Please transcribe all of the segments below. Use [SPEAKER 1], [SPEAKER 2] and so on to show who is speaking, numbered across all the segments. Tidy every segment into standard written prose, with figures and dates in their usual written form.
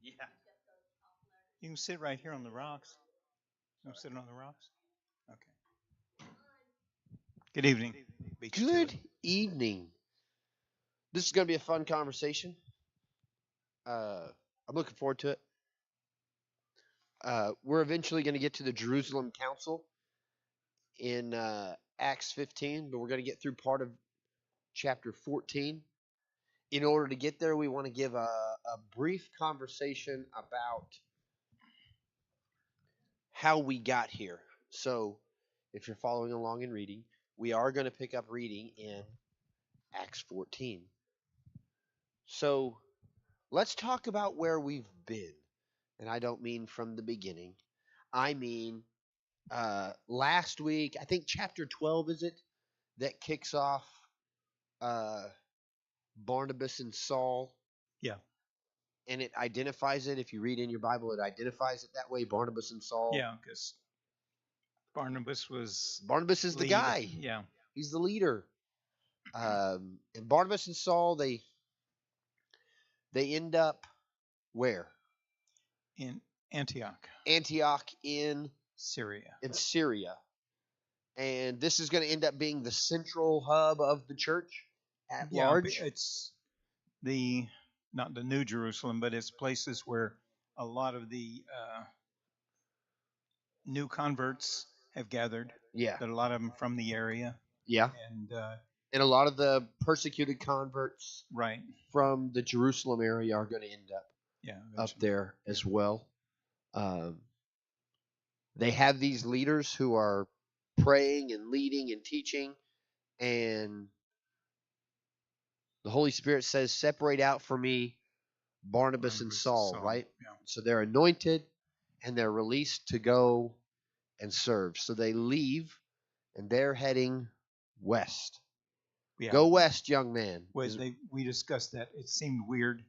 [SPEAKER 1] Yeah. You can sit right here on the rocks. You want to sit on the rocks? Okay. Good evening. Beat you to it.
[SPEAKER 2] Good evening. This is going to be a fun conversation. I'm looking forward to it. We're eventually going to get to the Jerusalem Council in Acts 15, but we're going to get through part of chapter 14. In order to get there, we want to give a brief conversation about how we got here. So, if you're following along and reading, we are going to pick up reading in Acts 14. So, let's talk about where we've been. And I don't mean from the beginning. I mean, last week, I think chapter 12 is it, that kicks off uh, Barnabas and Saul.
[SPEAKER 1] Yeah.
[SPEAKER 2] And it identifies it. If you read in your Bible, it identifies it that way, Barnabas and Saul.
[SPEAKER 1] Yeah, because Barnabas was
[SPEAKER 2] Barnabas is the
[SPEAKER 1] lead.
[SPEAKER 2] guy.
[SPEAKER 1] Yeah.
[SPEAKER 2] He's the leader. And Barnabas and Saul, they end up where?
[SPEAKER 1] In Antioch,
[SPEAKER 2] Antioch in
[SPEAKER 1] Syria.
[SPEAKER 2] Syria. And this is going to end up being the central hub of the church at large.
[SPEAKER 1] It's not the New Jerusalem, but it's places where a lot of the new converts have gathered.
[SPEAKER 2] Yeah.
[SPEAKER 1] That a lot of them from the area.
[SPEAKER 2] Yeah.
[SPEAKER 1] And
[SPEAKER 2] a lot of the persecuted converts
[SPEAKER 1] right
[SPEAKER 2] from the Jerusalem area are going to end up up there as well. They have these leaders who are praying and leading and teaching, and the Holy Spirit says, separate out for me Barnabas and Saul, right?
[SPEAKER 1] Yeah.
[SPEAKER 2] So they're anointed and they're released to go and serve. So they leave and they're heading west. Yeah. Go west, young man.
[SPEAKER 1] We discussed that. It seemed weird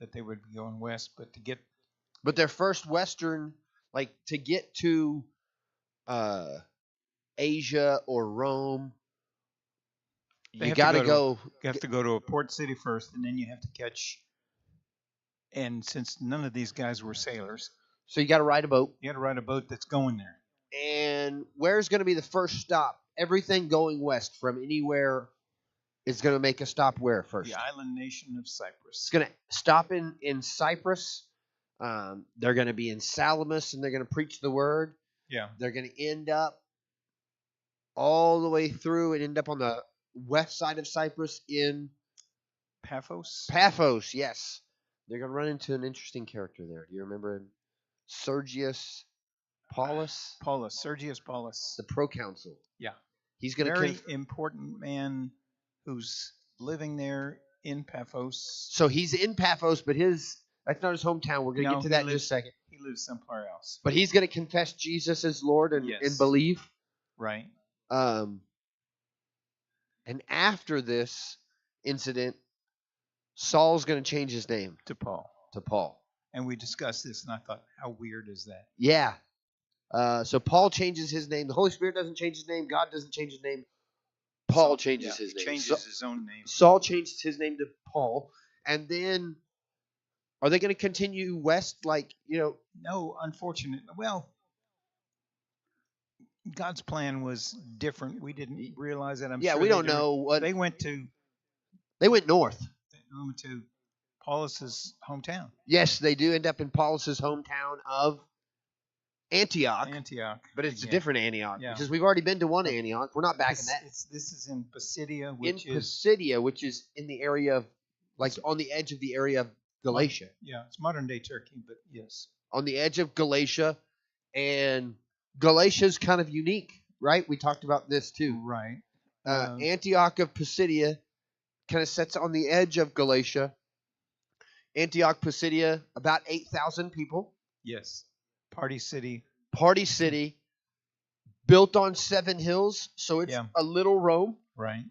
[SPEAKER 1] that they would be going west,
[SPEAKER 2] but their first western, like to get to Asia or Rome, you got to go.
[SPEAKER 1] You have to go to a port city first, and then you have to catch. And since none of these guys were sailors,
[SPEAKER 2] so you got to ride a boat.
[SPEAKER 1] You got to ride a boat that's going there.
[SPEAKER 2] And where's going to be the first stop? Everything going west from anywhere is going to make a stop where first?
[SPEAKER 1] The island nation of Cyprus.
[SPEAKER 2] It's going to stop in Cyprus. They're going to be in Salamis, and they're going to preach the word.
[SPEAKER 1] Yeah.
[SPEAKER 2] They're going to end up all the way through and end up on the west side of Cyprus in
[SPEAKER 1] Paphos.
[SPEAKER 2] Paphos, yes. They're going to run into an interesting character there. Do you remember him? Sergius Paulus?
[SPEAKER 1] Sergius Paulus.
[SPEAKER 2] The proconsul.
[SPEAKER 1] Yeah.
[SPEAKER 2] He's going to
[SPEAKER 1] very important man who's living there in Paphos.
[SPEAKER 2] So he's in Paphos, but that's not his hometown. We're going to get to that in just a second.
[SPEAKER 1] He lives somewhere else.
[SPEAKER 2] But he's going to confess Jesus as Lord and believe.
[SPEAKER 1] Right.
[SPEAKER 2] And after this incident, Saul's going to change his name
[SPEAKER 1] to Paul.
[SPEAKER 2] And
[SPEAKER 1] we discussed this, and I thought, how weird is that?
[SPEAKER 2] Yeah. So Paul changes his name. The Holy Spirit doesn't change his name. God doesn't change his name. Paul changes his name.
[SPEAKER 1] He changes his own name.
[SPEAKER 2] Saul changes his name to Paul. And then, are they going to continue west
[SPEAKER 1] No, unfortunately. Well, God's plan was different. We didn't realize that.
[SPEAKER 2] We don't know what
[SPEAKER 1] they went
[SPEAKER 2] north. They went
[SPEAKER 1] to Paulus's hometown.
[SPEAKER 2] Yes, they do end up in Paulus's hometown of Antioch. But it's a different Antioch. Yeah. Because we've already been to one Antioch. We're not back in that.
[SPEAKER 1] This is in Pisidia,
[SPEAKER 2] which is in the area of, on the edge of the area of Galatia.
[SPEAKER 1] Yeah, it's modern day Turkey, but yes.
[SPEAKER 2] On the edge of Galatia. And Galatia's kind of unique, right? We talked about this too.
[SPEAKER 1] Right.
[SPEAKER 2] Antioch of Pisidia kind of sits on the edge of Galatia. Antioch, Pisidia, about 8,000 people.
[SPEAKER 1] Yes. Party city.
[SPEAKER 2] Built on 7 hills, so it's a little Rome.
[SPEAKER 1] Right.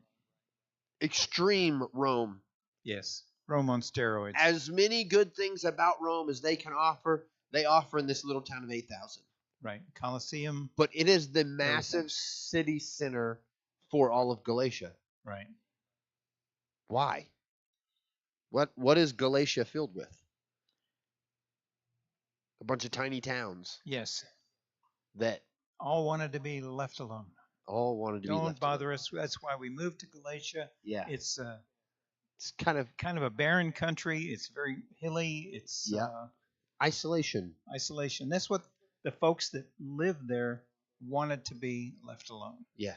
[SPEAKER 2] Extreme Rome.
[SPEAKER 1] Yes. Rome on steroids.
[SPEAKER 2] As many good things about Rome as they can offer, they offer in this little town of 8,000.
[SPEAKER 1] Right. Colosseum.
[SPEAKER 2] But it is the massive city center for all of Galatia.
[SPEAKER 1] Right.
[SPEAKER 2] Why? What is Galatia filled with? a bunch of tiny towns
[SPEAKER 1] Yes.
[SPEAKER 2] that
[SPEAKER 1] All wanted to be left alone.
[SPEAKER 2] all wanted to be
[SPEAKER 1] Don't
[SPEAKER 2] left
[SPEAKER 1] bother
[SPEAKER 2] alone.
[SPEAKER 1] us. That's why we moved to Galatia.
[SPEAKER 2] Yeah,
[SPEAKER 1] It's
[SPEAKER 2] it's kind of
[SPEAKER 1] a barren country. It's very hilly. It's
[SPEAKER 2] yeah, isolation.
[SPEAKER 1] isolation. That's what the folks that lived there wanted to be left alone.
[SPEAKER 2] Yeah,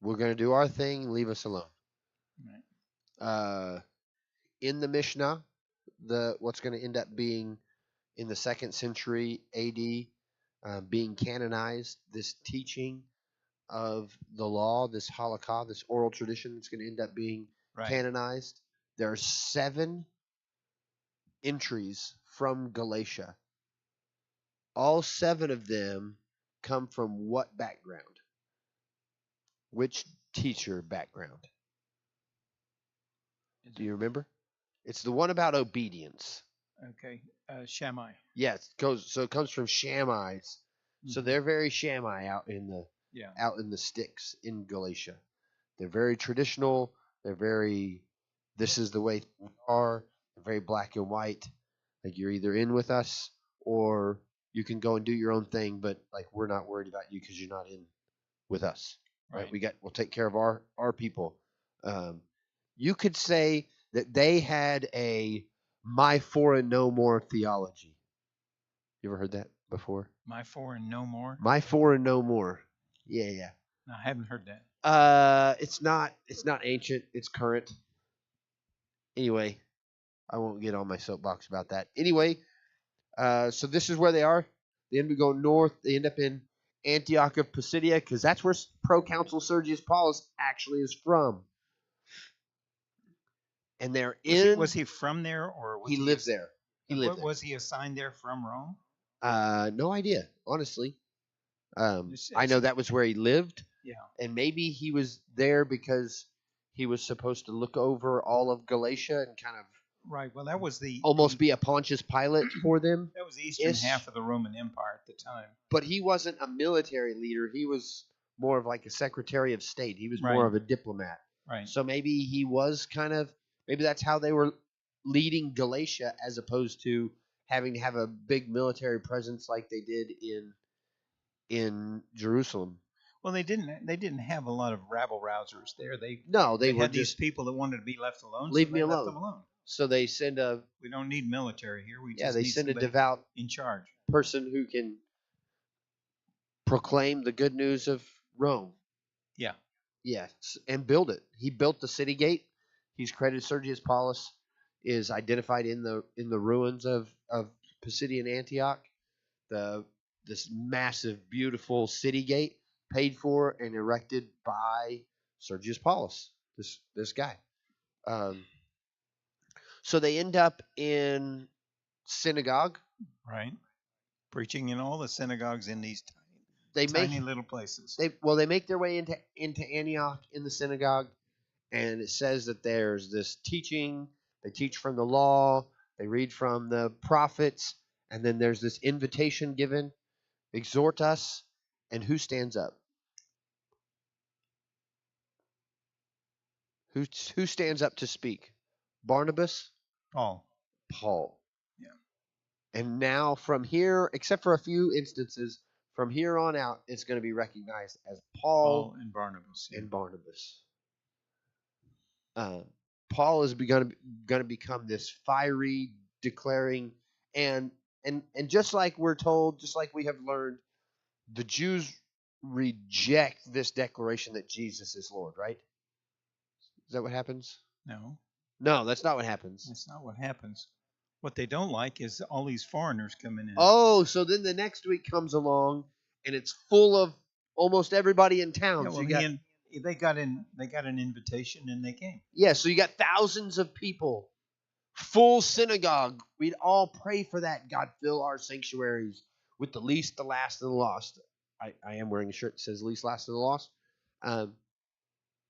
[SPEAKER 2] we're gonna do our thing. Leave us alone.
[SPEAKER 1] Right.
[SPEAKER 2] In the Mishnah, what's going to end up being in the 2nd century AD, being canonized, this teaching of the law, this halakha, this oral tradition that's going to end up being
[SPEAKER 1] Right.
[SPEAKER 2] canonized. There are 7 entries from Galatia. All 7 of them come from what background? Which teacher background? Do you remember? It's the one about obedience.
[SPEAKER 1] Okay. Shammai.
[SPEAKER 2] Yes, it comes from Shammai's. So they're very Shammai out in the sticks in Galatia. They're very traditional. They're very, this is the way we are. They're very black and white. Like you're either in with us or you can go and do your own thing, but like we're not worried about you because you're not in with us. Right? We'll take care of our people. You could say that they had a my for and no more theology. You ever heard that before?
[SPEAKER 1] My for and no more.
[SPEAKER 2] My for and no more. Yeah.
[SPEAKER 1] No, I haven't heard that.
[SPEAKER 2] It's not ancient. It's current. Anyway, I won't get on my soapbox about that. Anyway, so this is where they are. They end up going north. They end up in Antioch of Pisidia because that's where proconsul Sergius Paulus actually is from. And they're
[SPEAKER 1] Was he from there, or
[SPEAKER 2] he lives there? He lived there.
[SPEAKER 1] Was he assigned there from Rome?
[SPEAKER 2] No idea, honestly. I know that was where he lived.
[SPEAKER 1] Yeah.
[SPEAKER 2] And maybe he was there because he was supposed to look over all of Galatia and kind of
[SPEAKER 1] right. Well, that was
[SPEAKER 2] almost be a Pontius Pilate for them.
[SPEAKER 1] That was the eastern half of the Roman Empire at the time.
[SPEAKER 2] But he wasn't a military leader. He was more of like a Secretary of State. He was more of a diplomat.
[SPEAKER 1] Right.
[SPEAKER 2] So maybe he was maybe that's how they were leading Galatia as opposed to having to have a big military presence like they did in Jerusalem.
[SPEAKER 1] Well, they didn't have a lot of rabble rousers there. They
[SPEAKER 2] were
[SPEAKER 1] had these people that wanted to be left alone.
[SPEAKER 2] Leave me alone.
[SPEAKER 1] Left them alone.
[SPEAKER 2] So they send
[SPEAKER 1] we don't need military here.
[SPEAKER 2] They send a devout
[SPEAKER 1] in charge
[SPEAKER 2] person who can proclaim the good news of Rome.
[SPEAKER 1] Yeah.
[SPEAKER 2] Yes, and build it. He built the city gate. He's credited. Sergius Paulus is identified in the ruins of Pisidian Antioch. This massive, beautiful city gate paid for and erected by Sergius Paulus. This guy. So they end up in synagogue.
[SPEAKER 1] Right. Preaching in all the synagogues in these tiny little places.
[SPEAKER 2] They make their way into Antioch in the synagogue, and it says that there's this teaching. They teach from the law. They read from the prophets, and then there's this invitation given, exhort us, and who stands up? Who stands up to speak? Barnabas? Paul.
[SPEAKER 1] Yeah.
[SPEAKER 2] And now from here, except for a few instances, from here on out, it's going to be recognized as Paul
[SPEAKER 1] and Barnabas.
[SPEAKER 2] Yeah. And Barnabas. Paul is going to become this fiery, declaring, and just like we're told, just like we have learned, the Jews reject this declaration that Jesus is Lord, right? Is that what happens? No, that's not what happens.
[SPEAKER 1] That's not what happens. What they don't like is all these foreigners coming in.
[SPEAKER 2] Oh, so then the next week comes along, and it's full of almost everybody in town.
[SPEAKER 1] Yeah, well, they got an invitation, and they came.
[SPEAKER 2] Yeah, so you got thousands of people, full synagogue. We'd all pray for that. God, fill our sanctuaries with the least, the last, and the lost. I am wearing a shirt that says least, last, and the lost.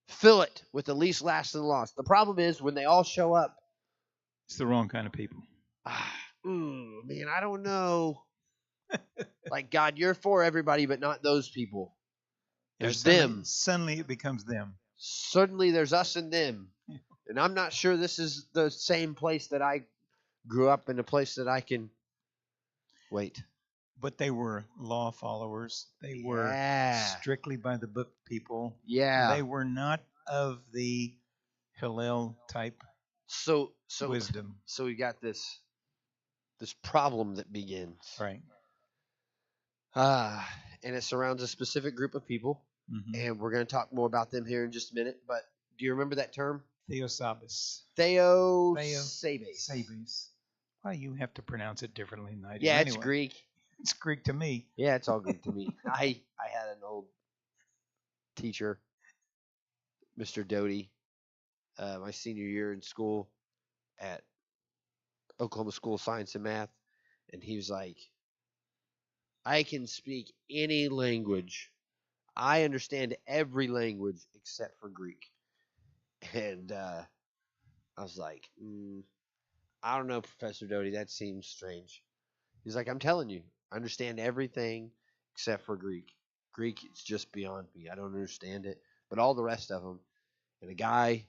[SPEAKER 2] Fill it with the least, last, and the lost. The problem is when they all show up,
[SPEAKER 1] it's the wrong kind of people.
[SPEAKER 2] Man, I don't know. Like, God, you're for everybody, but not those people. There's them.
[SPEAKER 1] Suddenly it becomes them.
[SPEAKER 2] Suddenly there's us and them. Yeah. And I'm not sure this is the same place that I grew up in, a place that I can Wait.
[SPEAKER 1] But they were law followers. They were
[SPEAKER 2] Yeah.
[SPEAKER 1] strictly by the book people.
[SPEAKER 2] Yeah.
[SPEAKER 1] They were not of the Hillel type
[SPEAKER 2] So
[SPEAKER 1] wisdom.
[SPEAKER 2] So we got this problem that begins.
[SPEAKER 1] Right.
[SPEAKER 2] And it surrounds a specific group of people,
[SPEAKER 1] Mm-hmm.
[SPEAKER 2] and we're going to talk more about them here in just a minute. But do you remember that term?
[SPEAKER 1] Theosabis.
[SPEAKER 2] Theosabes.
[SPEAKER 1] Sabes. Why you have to pronounce it differently than I do?
[SPEAKER 2] Yeah,
[SPEAKER 1] anyway.
[SPEAKER 2] it's Greek.
[SPEAKER 1] It's Greek to me.
[SPEAKER 2] Yeah, it's all Greek to me. I had an old teacher, Mr. Doty, my senior year in school at Oklahoma School of Science and Math, and he was like, I can speak any language. I understand every language except for Greek. And I was like, I don't know, Professor Doty, that seems strange. He's like, I'm telling you, I understand everything except for Greek. Greek is just beyond me. I don't understand it. But all the rest of them. And a guy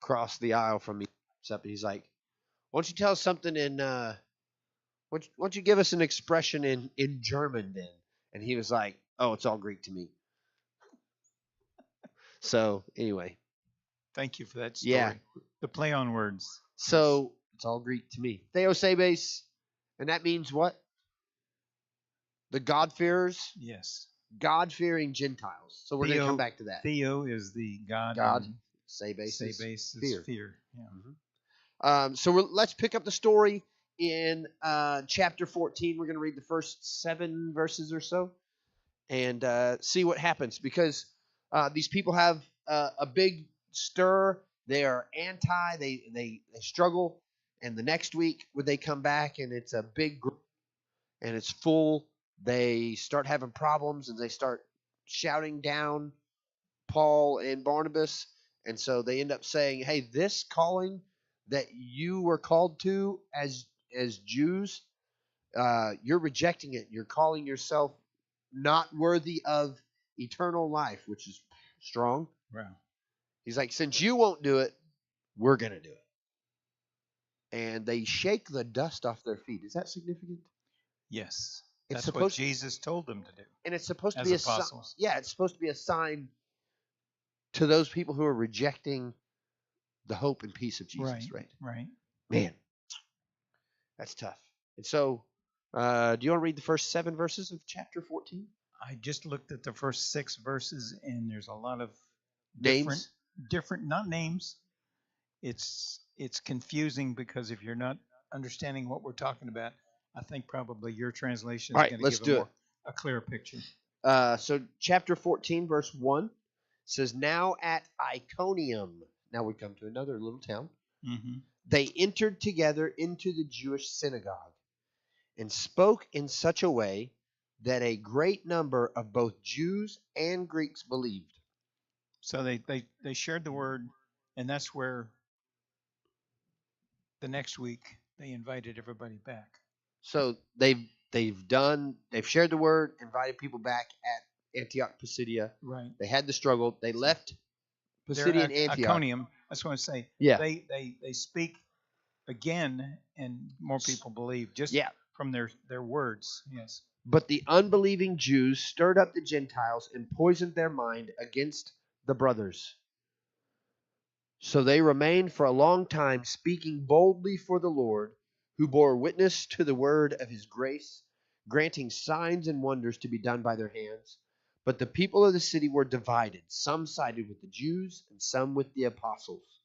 [SPEAKER 2] crossed the aisle from me. And he's like, why don't you tell us something in, why don't you give us an expression in German then? And he was like, oh, it's all Greek to me. So, anyway.
[SPEAKER 1] Thank you for that story.
[SPEAKER 2] Yeah.
[SPEAKER 1] The play on words.
[SPEAKER 2] So, it's all Greek to me. Theosabes. And that means what? The God-fearers?
[SPEAKER 1] Yes.
[SPEAKER 2] God-fearing Gentiles. So we're going to come back to that.
[SPEAKER 1] Theo is the God.
[SPEAKER 2] Sabes
[SPEAKER 1] is fear. Yeah.
[SPEAKER 2] Mm-hmm. So let's pick up the story in chapter 14. We're going to read the first 7 verses or so and see what happens. Because these people have a big stir. They are anti. They struggle. And the next week, when they come back and it's a big group and it's full, they start having problems and they start shouting down Paul and Barnabas. And so they end up saying, hey, this calling that you were called to as Jews, you're rejecting it. You're calling yourself not worthy of eternal life, which is strong.
[SPEAKER 1] Wow. He's
[SPEAKER 2] like, since you won't do it, we're going to do it. And they shake the dust off their feet. Is that significant?
[SPEAKER 1] Yes. That's what Jesus told them to do.
[SPEAKER 2] And it's supposed to be apostles. It's supposed to be a sign to those people who are rejecting the hope and peace of Jesus, right? Man, that's tough. And so, do you want to read the first 7 verses of chapter 14?
[SPEAKER 1] I just looked at the first 6 verses, and there's a lot of
[SPEAKER 2] names.
[SPEAKER 1] Different, not names. It's confusing because if you're not understanding what we're talking about, I think probably your translation is going to give a clearer picture.
[SPEAKER 2] So chapter 14, verse 1 says, now at Iconium, now we come to another little town, they entered together into the Jewish synagogue and spoke in such a way that a great number of both Jews and Greeks believed.
[SPEAKER 1] So they shared the word, and that's where the next week they invited everybody back.
[SPEAKER 2] So they've shared the word, invited people back at Antioch Pisidia.
[SPEAKER 1] Right.
[SPEAKER 2] They had the struggle. They left Pisidian Antioch.
[SPEAKER 1] Iconium. That's what I say.
[SPEAKER 2] Yeah.
[SPEAKER 1] They speak again, and more people believe just from their words. Yes.
[SPEAKER 2] But the unbelieving Jews stirred up the Gentiles and poisoned their mind against the brothers. So they remained for a long time, speaking boldly for the Lord, who bore witness to the word of his grace, granting signs and wonders to be done by their hands. But the people of the city were divided. Some sided with the Jews and some with the apostles.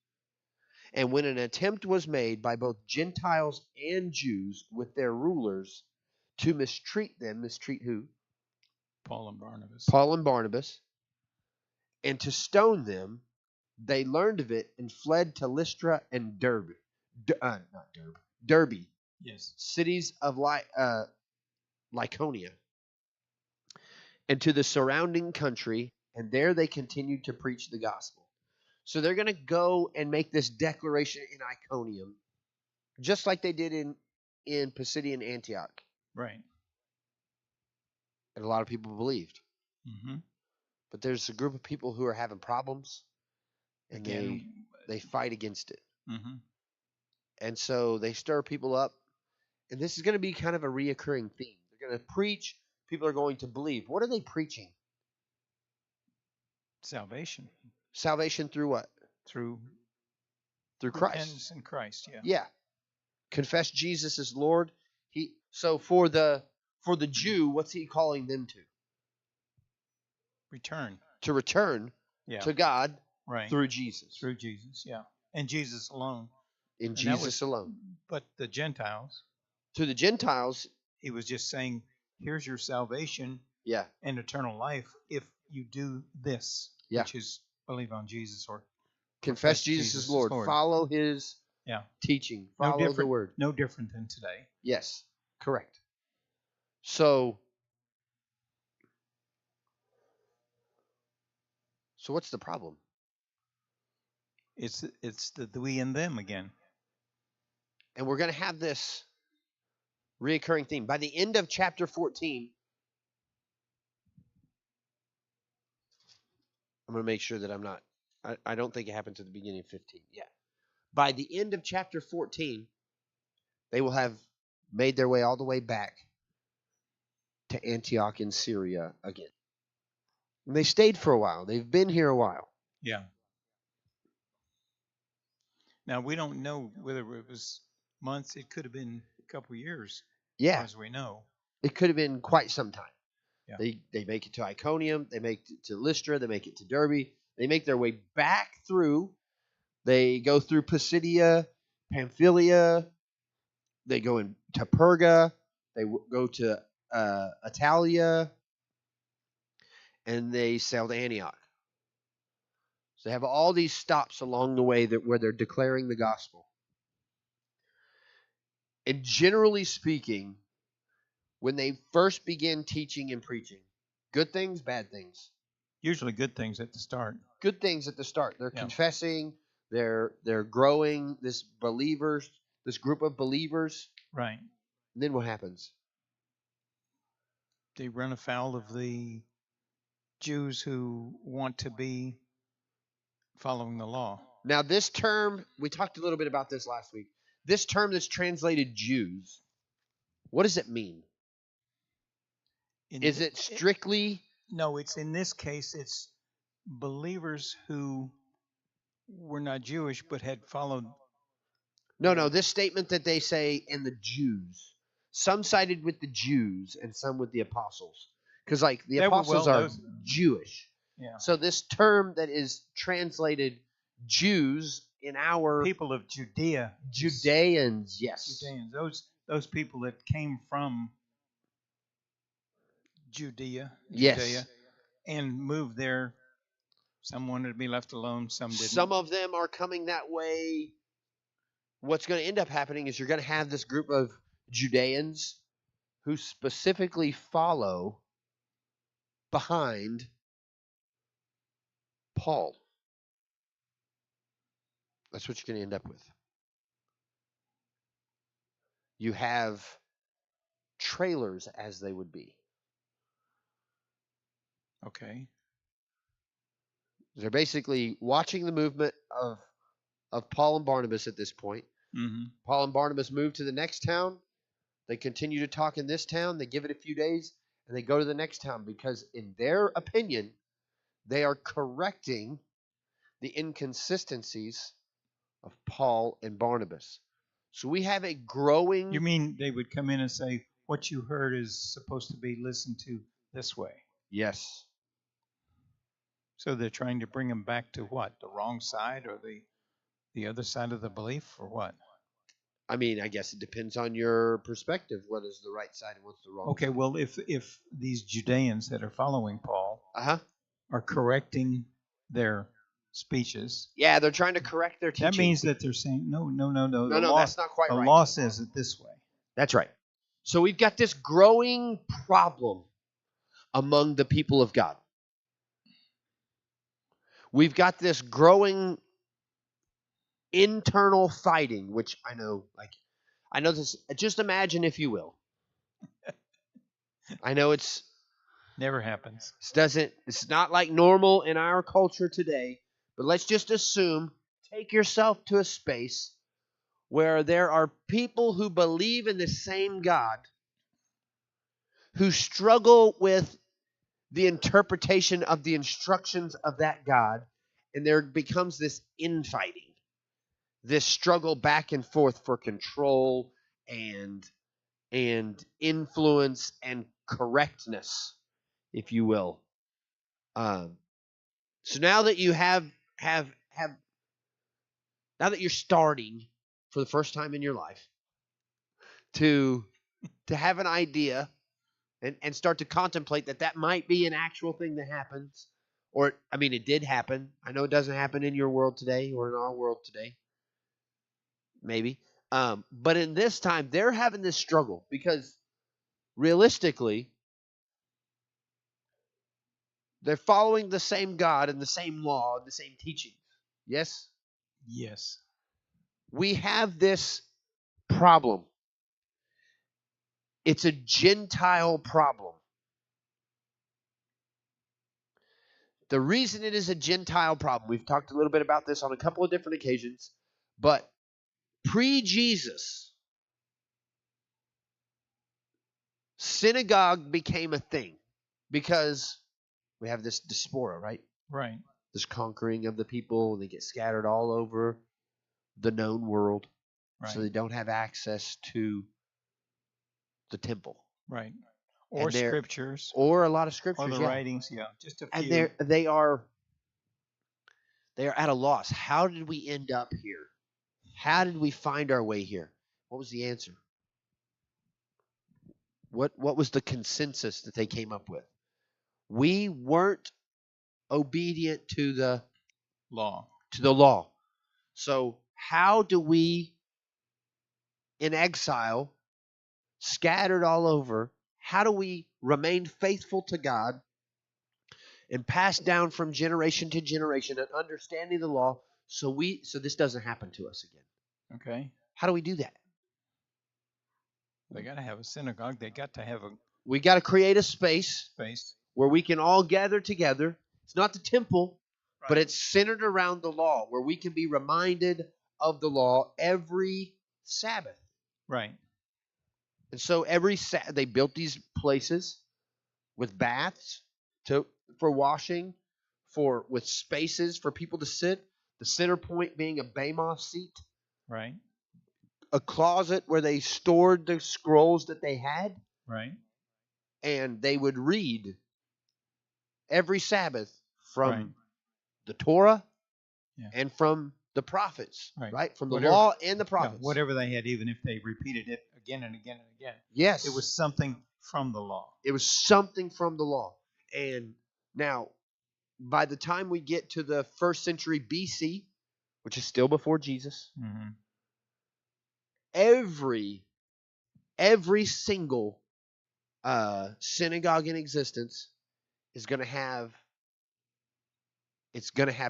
[SPEAKER 2] And when an attempt was made by both Gentiles and Jews with their rulers to mistreat them, mistreat who?
[SPEAKER 1] Paul and
[SPEAKER 2] Barnabas. And to stone them, they learned of it and fled to Lystra and Derbe. Derbe.
[SPEAKER 1] Yes.
[SPEAKER 2] Cities of Lycaonia. And to the surrounding country, and there they continued to preach the gospel. So they're going to go and make this declaration in Iconium, just like they did in Pisidian Antioch.
[SPEAKER 1] Right.
[SPEAKER 2] And a lot of people believed.
[SPEAKER 1] Mm-hmm.
[SPEAKER 2] But there's a group of people who are having problems, and they fight against it.
[SPEAKER 1] Mm-hmm.
[SPEAKER 2] And so they stir people up. And this is going to be kind of a reoccurring theme going to preach. People are going to believe. What are they preaching?
[SPEAKER 1] Salvation.
[SPEAKER 2] Salvation through what?
[SPEAKER 1] Through
[SPEAKER 2] Christ.
[SPEAKER 1] Repentance in Christ, yeah.
[SPEAKER 2] Yeah. Confess Jesus as Lord. So for the Jew, what's he calling them to?
[SPEAKER 1] Return.
[SPEAKER 2] To return to God through Jesus.
[SPEAKER 1] Through Jesus, yeah. And Jesus alone.
[SPEAKER 2] In Jesus alone.
[SPEAKER 1] But the Gentiles.
[SPEAKER 2] To the Gentiles,
[SPEAKER 1] he was just saying, here's your salvation and eternal life if you do this, which is believe on Jesus or
[SPEAKER 2] confess Jesus as Lord. Follow his teaching. Follow the word.
[SPEAKER 1] No different than today.
[SPEAKER 2] Yes, correct. So what's the problem?
[SPEAKER 1] It's the we and them again.
[SPEAKER 2] And we're going to have this reoccurring theme. By the end of chapter 14, I'm going to make sure that I'm not, I don't think it happened at the beginning of 15. Yeah. By the end of chapter 14, they will have made their way all the way back to Antioch in Syria again. And they stayed for a while. They've been here a while.
[SPEAKER 1] Yeah. Now, we don't know whether it was months. It could have been a couple of years.
[SPEAKER 2] Yeah.
[SPEAKER 1] As we know.
[SPEAKER 2] It could have been quite some time.
[SPEAKER 1] Yeah.
[SPEAKER 2] They make it to Iconium. They make it to Lystra. They make it to Derbe. They make their way back through. They go through Pisidia, Pamphylia. They go into Perga. They go to Italia. And they sail to Antioch. So they have all these stops along the way where they're declaring the gospel. And generally speaking, when they first begin teaching and preaching, good things, bad things.
[SPEAKER 1] Usually good things at the start.
[SPEAKER 2] Good things at the start. They're confessing. They're growing this group of believers.
[SPEAKER 1] Right.
[SPEAKER 2] And then what happens?
[SPEAKER 1] They run afoul of the Jews who want to be following the law.
[SPEAKER 2] Now this term, we talked a little bit about this last week. This term that's translated Jews, what does it mean? Is it strictly?
[SPEAKER 1] No, it's in this case, it's believers who were not Jewish but had followed.
[SPEAKER 2] No, this statement that they say, and the Jews. Some sided with the Jews and some with the apostles. Because like the apostles are Jewish.
[SPEAKER 1] Yeah.
[SPEAKER 2] So this term that is translated Jews in our
[SPEAKER 1] people of Judea.
[SPEAKER 2] Judeans, yes.
[SPEAKER 1] Judeans. Those people that came from Judea, and moved there. Some wanted to be left alone, some didn't.
[SPEAKER 2] Some of them are coming that way. What's going to end up happening is you're going to have this group of Judeans who specifically follow behind Paul. That's what you're going to end up with. You have trailers, as they would be.
[SPEAKER 1] Okay.
[SPEAKER 2] They're basically watching the movement of Paul and Barnabas at this point.
[SPEAKER 1] Mm-hmm.
[SPEAKER 2] Paul and Barnabas move to the next town. They continue to talk in this town. They give it a few days, and they go to the next town because, in their opinion, they are correcting the inconsistencies of Paul and Barnabas. So we have a growing...
[SPEAKER 1] You mean they would come in and say, what you heard is supposed to be listened to this way?
[SPEAKER 2] Yes.
[SPEAKER 1] So they're trying to bring them back to what? The wrong side or the other side of the belief or what?
[SPEAKER 2] I mean, I guess it depends on your perspective. What is the right side and what's the wrong side?
[SPEAKER 1] Okay, well, if these Judeans that are following Paul are correcting their speeches.
[SPEAKER 2] Yeah, they're trying to correct their teaching.
[SPEAKER 1] That means that they're saying, no.
[SPEAKER 2] No, that's not quite right.
[SPEAKER 1] The law says it this way.
[SPEAKER 2] That's right. So we've got this growing problem among the people of God. We've got this growing internal fighting, which I know this. Just imagine, if you will. I know it's
[SPEAKER 1] never happens.
[SPEAKER 2] It's not like normal in our culture today, but let's just assume, take yourself to a space where there are people who believe in the same God who struggle with the interpretation of the instructions of that God, and there becomes this infighting, this struggle back and forth for control and influence and correctness, if you will. So now that you have now that you're starting for the first time in your life to have an idea and start to contemplate that might be an actual thing that happens, or I mean, it did happen. I know it doesn't happen in your world today or in our world today, maybe. But in this time, they're having this struggle because realistically, they're following the same God and the same law and the same teachings. Yes?
[SPEAKER 1] Yes.
[SPEAKER 2] We have this problem. It's a Gentile problem. The reason it is a Gentile problem, we've talked a little bit about this on a couple of different occasions, but pre-Jesus, synagogue became a thing because we have this diaspora, right?
[SPEAKER 1] Right.
[SPEAKER 2] This conquering of the people, and they get scattered all over the known world. Right. So they don't have access to the temple.
[SPEAKER 1] Right. Or scriptures.
[SPEAKER 2] Or a lot of scriptures.
[SPEAKER 1] Or the writings, yeah. Just a few.
[SPEAKER 2] And they are at a loss. How did we end up here? How did we find our way here? What was the answer? What was the consensus that they came up with? We weren't obedient to the
[SPEAKER 1] law.
[SPEAKER 2] So how do we, in exile, scattered all over, how do we remain faithful to God and pass down from generation to generation and understanding the law so this doesn't happen to us again?
[SPEAKER 1] Okay.
[SPEAKER 2] How do we do that?
[SPEAKER 1] They got to have a synagogue. They got to have
[SPEAKER 2] we got to create a space where we can all gather together. It's not the temple, right, but it's centered around the law, where we can be reminded of the law every Sabbath.
[SPEAKER 1] Right.
[SPEAKER 2] And so they built these places with baths for washing, with spaces for people to sit. The center point being a bema seat.
[SPEAKER 1] Right.
[SPEAKER 2] A closet where they stored the scrolls that they had.
[SPEAKER 1] Right.
[SPEAKER 2] And they would read every Sabbath from the Torah and from the prophets, right? From the law and the prophets.
[SPEAKER 1] Yeah, whatever they had, even if they repeated it again and again and again.
[SPEAKER 2] Yes.
[SPEAKER 1] It was something from the law.
[SPEAKER 2] It was something from the law. And now, by the time we get to the 1st century BC, which is still before Jesus,
[SPEAKER 1] mm-hmm,
[SPEAKER 2] every single synagogue in existence is going to have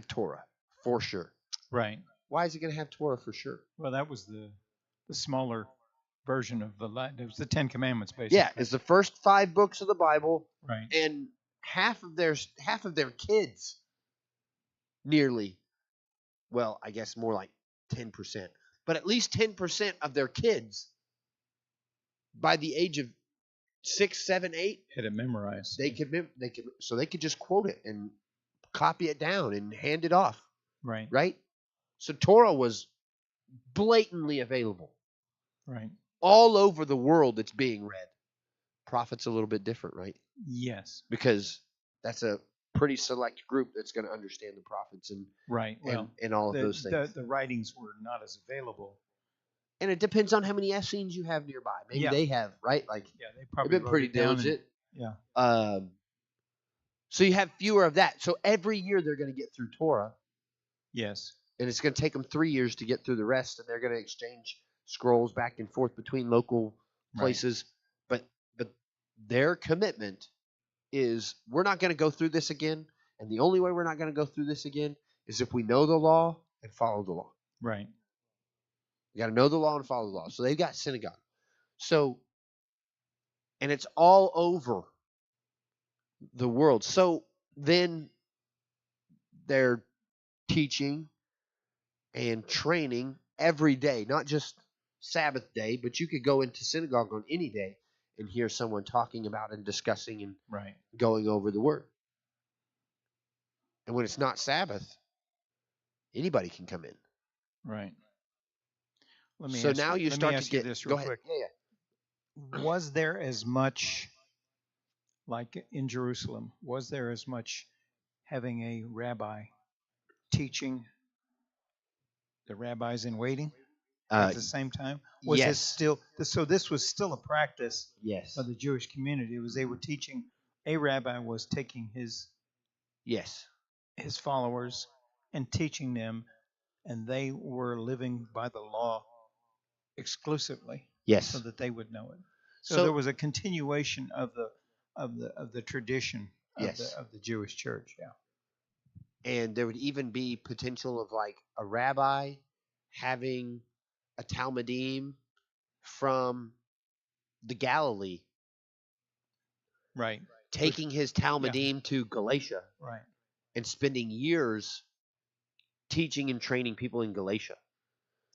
[SPEAKER 2] Torah for sure.
[SPEAKER 1] Right.
[SPEAKER 2] Why is it going to have Torah for sure?
[SPEAKER 1] Well, that was the smaller version of it was the 10 Commandments, basically.
[SPEAKER 2] Yeah, it's the first 5 books of the Bible.
[SPEAKER 1] Right.
[SPEAKER 2] And half of their kids, nearly, well, I guess more like 10%, but at least 10% of their kids by the age of 6, 7, 8
[SPEAKER 1] had it memorized.
[SPEAKER 2] They could just quote it and copy it down and hand it off.
[SPEAKER 1] Right.
[SPEAKER 2] Right? So Torah was blatantly available.
[SPEAKER 1] Right.
[SPEAKER 2] All over the world it's being read. Prophet's a little bit different, right?
[SPEAKER 1] Yes.
[SPEAKER 2] Because that's a pretty select group that's going to understand the prophets and
[SPEAKER 1] right.
[SPEAKER 2] and all of those things.
[SPEAKER 1] The writings were not as available.
[SPEAKER 2] And it depends on how many Essenes you have nearby. Maybe they have, right? Like,
[SPEAKER 1] they probably
[SPEAKER 2] they've been pretty diligent.
[SPEAKER 1] Yeah.
[SPEAKER 2] So you have fewer of that. So every year they're going to get through Torah.
[SPEAKER 1] Yes.
[SPEAKER 2] And it's going to take them 3 years to get through the rest, and they're going to exchange scrolls back and forth between local places. Right. But their commitment is, we're not going to go through this again, and the only way we're not going to go through this again is if we know the law and follow the law.
[SPEAKER 1] Right.
[SPEAKER 2] You got to know the law and follow the law. So they've got synagogue. So, and it's all over the world. So then they're teaching and training every day, not just Sabbath day, but you could go into synagogue on any day and hear someone talking about and discussing and
[SPEAKER 1] Right.
[SPEAKER 2] going over the word. And when it's not Sabbath, anybody can come in.
[SPEAKER 1] Right.
[SPEAKER 2] So now you
[SPEAKER 1] let me
[SPEAKER 2] start to
[SPEAKER 1] ask you
[SPEAKER 2] get.
[SPEAKER 1] this
[SPEAKER 2] Go
[SPEAKER 1] real
[SPEAKER 2] ahead.
[SPEAKER 1] quick.
[SPEAKER 2] Yeah.
[SPEAKER 1] Was there as much, like in Jerusalem, was there as much having a rabbi teaching the rabbis in waiting at the same time? Was it
[SPEAKER 2] Yes.
[SPEAKER 1] still, so this was still a practice
[SPEAKER 2] Yes.
[SPEAKER 1] of the Jewish community? It was they were teaching, a rabbi was taking
[SPEAKER 2] Yes.
[SPEAKER 1] his followers and teaching them, and they were living by the law exclusively,
[SPEAKER 2] Yes.
[SPEAKER 1] so that they would know it. So,
[SPEAKER 2] So
[SPEAKER 1] there was a continuation of the tradition of
[SPEAKER 2] yes.
[SPEAKER 1] the Jewish church. Yeah.
[SPEAKER 2] And there would even be potential of like a rabbi having a Talmudim from the Galilee,
[SPEAKER 1] Right.
[SPEAKER 2] taking his Talmudim to Galatia
[SPEAKER 1] Right.
[SPEAKER 2] and spending years teaching and training people in Galatia.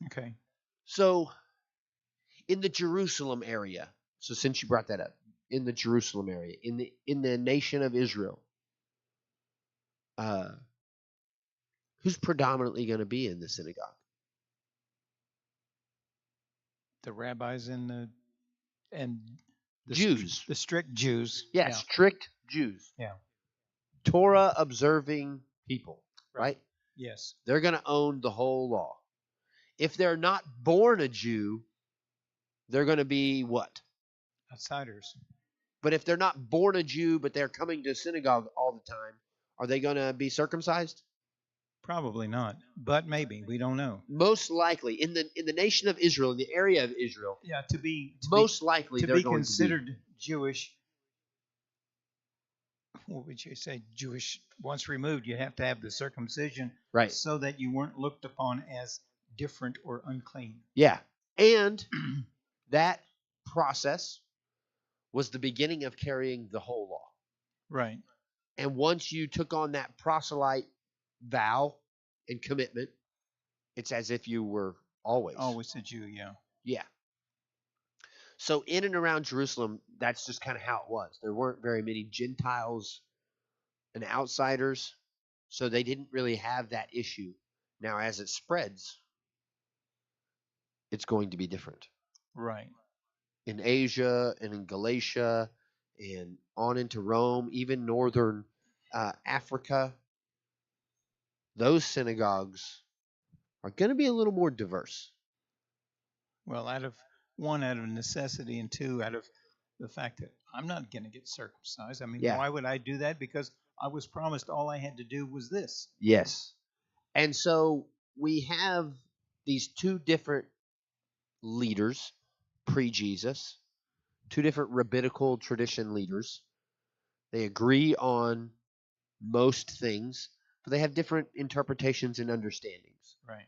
[SPEAKER 1] Okay.
[SPEAKER 2] So in the Jerusalem area, so since you brought that up, in the Jerusalem area, in the nation of Israel, who's predominantly going to be in the synagogue?
[SPEAKER 1] The rabbis and the
[SPEAKER 2] Jews.
[SPEAKER 1] the strict Jews.
[SPEAKER 2] Yeah, strict Jews.
[SPEAKER 1] Yeah.
[SPEAKER 2] Torah observing people, right?
[SPEAKER 1] Yes.
[SPEAKER 2] They're going to own the whole law. If they're not born a Jew, they're going to be what?
[SPEAKER 1] Outsiders.
[SPEAKER 2] But if they're not born a Jew, but they're coming to synagogue all the time, are they going to be circumcised?
[SPEAKER 1] Probably not, but maybe, we don't know.
[SPEAKER 2] Most likely, in the nation of Israel, in the area of Israel,
[SPEAKER 1] Yeah,
[SPEAKER 2] most likely
[SPEAKER 1] to
[SPEAKER 2] they're
[SPEAKER 1] be
[SPEAKER 2] going
[SPEAKER 1] considered
[SPEAKER 2] to be
[SPEAKER 1] Jewish. What would you say? Jewish. Once removed, you have to have the circumcision,
[SPEAKER 2] right,
[SPEAKER 1] so that you weren't looked upon as different or unclean.
[SPEAKER 2] Yeah, and that process was the beginning of carrying the whole law.
[SPEAKER 1] Right.
[SPEAKER 2] And once you took on that proselyte vow and commitment, it's as if you were always
[SPEAKER 1] a Jew. Yeah.
[SPEAKER 2] Yeah. So in and around Jerusalem, that's just kind of how it was. There weren't very many Gentiles and outsiders, so they didn't really have that issue. Now, as it spreads, it's going to be different.
[SPEAKER 1] Right.
[SPEAKER 2] In Asia and in Galatia and on into Rome, even northern Africa, those synagogues are going to be a little more diverse.
[SPEAKER 1] Well, out of necessity, and two, out of the fact that I'm not going to get circumcised. I mean, why would I do that? Because I was promised all I had to do was this.
[SPEAKER 2] Yes. And so we have these two different leaders pre-Jesus, two different rabbinical tradition leaders. They agree on most things, but they have different interpretations and understandings.
[SPEAKER 1] Right.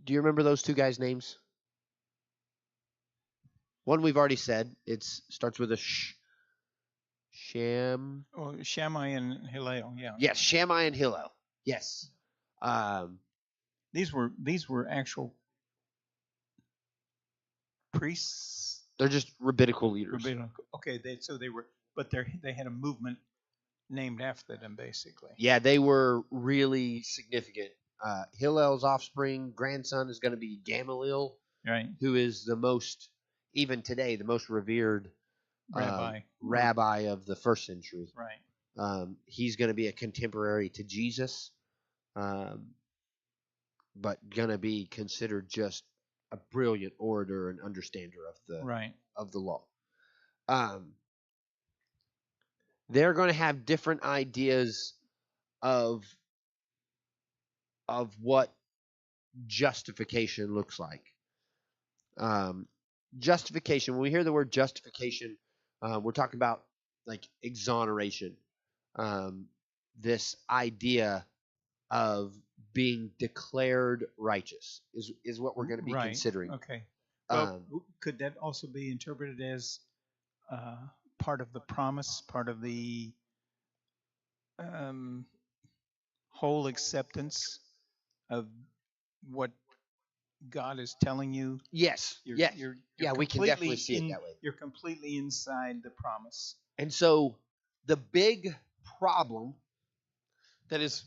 [SPEAKER 2] Do you remember those two guys' names? One we've already said. It starts with a
[SPEAKER 1] Oh, Shammai and Hillel. Yeah.
[SPEAKER 2] Yes, Shammai and Hillel. Yes.
[SPEAKER 1] These were actual priests.
[SPEAKER 2] They're just rabbinical leaders.
[SPEAKER 1] Okay, they had a movement named after them, basically.
[SPEAKER 2] Yeah, they were really significant. Hillel's offspring, grandson, is going to be Gamaliel,
[SPEAKER 1] right?
[SPEAKER 2] Who is the most, even today, the most revered rabbi of the first century.
[SPEAKER 1] Right.
[SPEAKER 2] He's going to be a contemporary to Jesus, but going to be considered just a brilliant orator and understander of the law. They're going to have different ideas of what justification looks like. Justification, when we hear the word justification, we're talking about like exoneration. This idea of being declared righteous is what we're going to be considering.
[SPEAKER 1] Okay. Well, could that also be interpreted as part of the promise, part of the whole acceptance of what God is telling you
[SPEAKER 2] Yes.
[SPEAKER 1] you're
[SPEAKER 2] Yes.
[SPEAKER 1] you're
[SPEAKER 2] Yeah, we can definitely see it that way.
[SPEAKER 1] you're completely inside the promise.
[SPEAKER 2] And so the big problem that is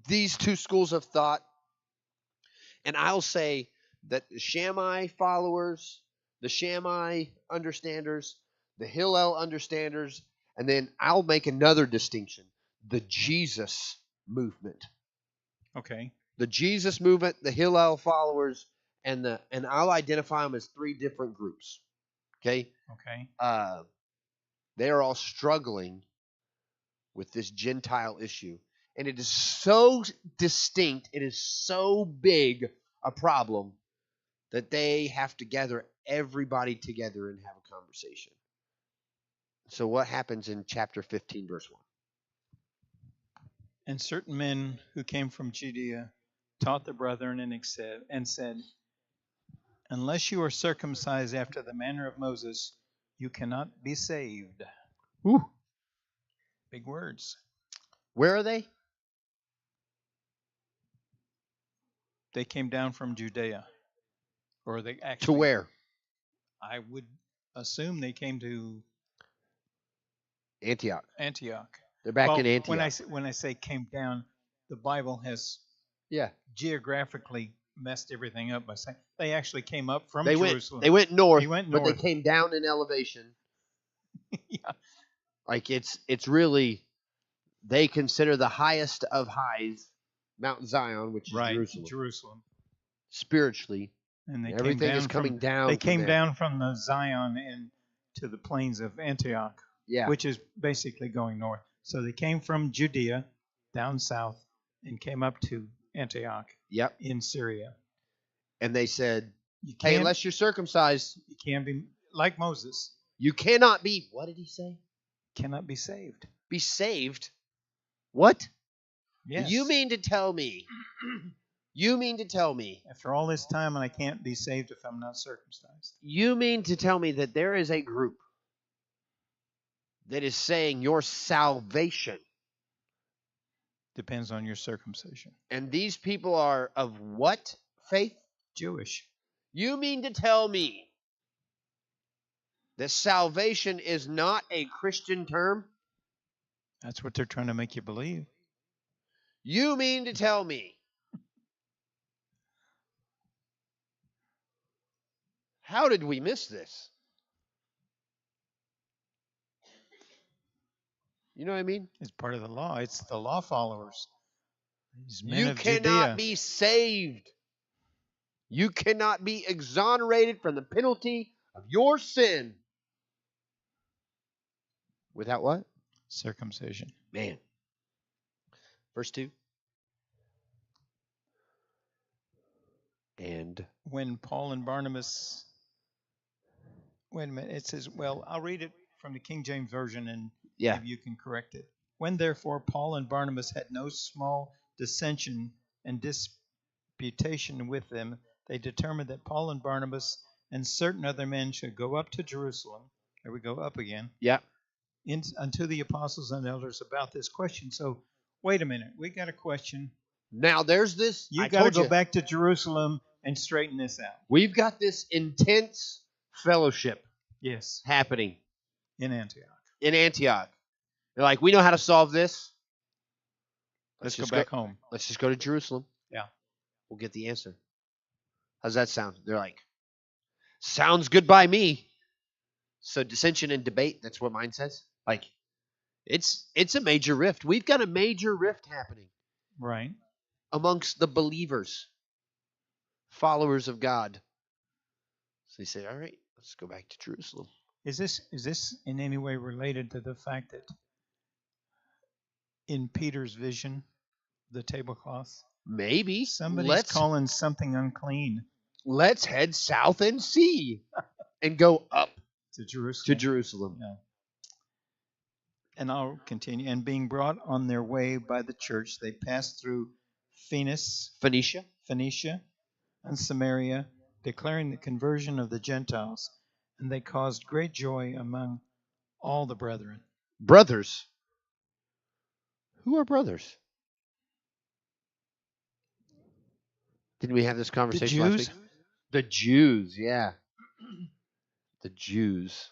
[SPEAKER 2] these two schools of thought, and I'll say that the Shammai followers, the Shammai understanders, the Hillel understanders, and then I'll make another distinction, the Jesus movement.
[SPEAKER 1] Okay.
[SPEAKER 2] The Jesus movement, the Hillel followers, and I'll identify them as three different groups. Okay?
[SPEAKER 1] Okay.
[SPEAKER 2] They are all struggling with this Gentile issue. And it is so distinct, it is so big a problem that they have to gather everybody together and have a conversation. So what happens in chapter 15, verse 1?
[SPEAKER 1] And certain men who came from Judea taught the brethren and said, unless you are circumcised after the manner of Moses, you cannot be saved.
[SPEAKER 2] Whew.
[SPEAKER 1] Big words.
[SPEAKER 2] Where are they?
[SPEAKER 1] They came down from Judea. Or they actually.
[SPEAKER 2] To where?
[SPEAKER 1] I would assume they came to
[SPEAKER 2] Antioch.
[SPEAKER 1] Antioch.
[SPEAKER 2] They're back in Antioch.
[SPEAKER 1] When I say came down, the Bible has geographically messed everything up by saying they actually came up from Jerusalem.
[SPEAKER 2] They went north,
[SPEAKER 1] but
[SPEAKER 2] they came down in elevation.
[SPEAKER 1] Yeah.
[SPEAKER 2] Like it's really, they consider the highest of highs Mount Zion, which is
[SPEAKER 1] Jerusalem.
[SPEAKER 2] Spiritually,
[SPEAKER 1] and
[SPEAKER 2] everything is coming down.
[SPEAKER 1] They came down from the Zion and to the plains of Antioch, which is basically going north. So they came from Judea down south and came up to Antioch in Syria.
[SPEAKER 2] And they said, hey, unless you're circumcised,
[SPEAKER 1] you can't be like Moses.
[SPEAKER 2] You cannot be, what did he say?
[SPEAKER 1] Cannot be saved.
[SPEAKER 2] Be saved? What?
[SPEAKER 1] Yes.
[SPEAKER 2] You mean to tell me?
[SPEAKER 1] After all this time, and I can't be saved if I'm not circumcised.
[SPEAKER 2] You mean to tell me that there is a group that is saying your salvation
[SPEAKER 1] depends on your circumcision.
[SPEAKER 2] And these people are of what faith?
[SPEAKER 1] Jewish.
[SPEAKER 2] You mean to tell me that salvation is not a Christian term?
[SPEAKER 1] That's what they're trying to make you believe.
[SPEAKER 2] You mean to tell me how did we miss this? You know what I mean?
[SPEAKER 1] It's part of the law. It's the law followers.
[SPEAKER 2] You cannot be saved. You cannot be exonerated from the penalty of your sin without what?
[SPEAKER 1] Circumcision.
[SPEAKER 2] Man. Verse 2. And
[SPEAKER 1] when Paul and Barnabas, wait a minute, it says, well, I'll read it from the King James Version and maybe you can correct it. When therefore Paul and Barnabas had no small dissension and disputation with them, they determined that Paul and Barnabas and certain other men should go up to Jerusalem. There we go, up again.
[SPEAKER 2] Yeah.
[SPEAKER 1] Unto the apostles and elders about this question. So, wait a minute, we got a question.
[SPEAKER 2] Now there's this.
[SPEAKER 1] You got to go back to Jerusalem and straighten this out.
[SPEAKER 2] We've got this intense fellowship.
[SPEAKER 1] Yes.
[SPEAKER 2] Happening
[SPEAKER 1] in Antioch.
[SPEAKER 2] They're like, we know how to solve this.
[SPEAKER 1] Let's go back home.
[SPEAKER 2] Let's just go to Jerusalem.
[SPEAKER 1] Yeah.
[SPEAKER 2] We'll get the answer. How's that sound? They're like, sounds good by me. So dissension and debate, that's what mine says. Like, it's a major rift. We've got a major rift happening.
[SPEAKER 1] Right.
[SPEAKER 2] Amongst the believers, followers of God. So they say, all right, let's go back to Jerusalem.
[SPEAKER 1] Is this in any way related to the fact that in Peter's vision, the tablecloth?
[SPEAKER 2] Maybe.
[SPEAKER 1] Somebody's calling something unclean.
[SPEAKER 2] Let's head south and see and go up
[SPEAKER 1] to Jerusalem.
[SPEAKER 2] Yeah.
[SPEAKER 1] And I'll continue. And being brought on their way by the church, they passed through Phoenicia, and Samaria, declaring the conversion of the Gentiles. And they caused great joy among all the brethren.
[SPEAKER 2] Brothers? Who are brothers? Didn't we have this
[SPEAKER 1] The
[SPEAKER 2] conversation last
[SPEAKER 1] Jews?
[SPEAKER 2] week? The Jews, yeah. The Jews.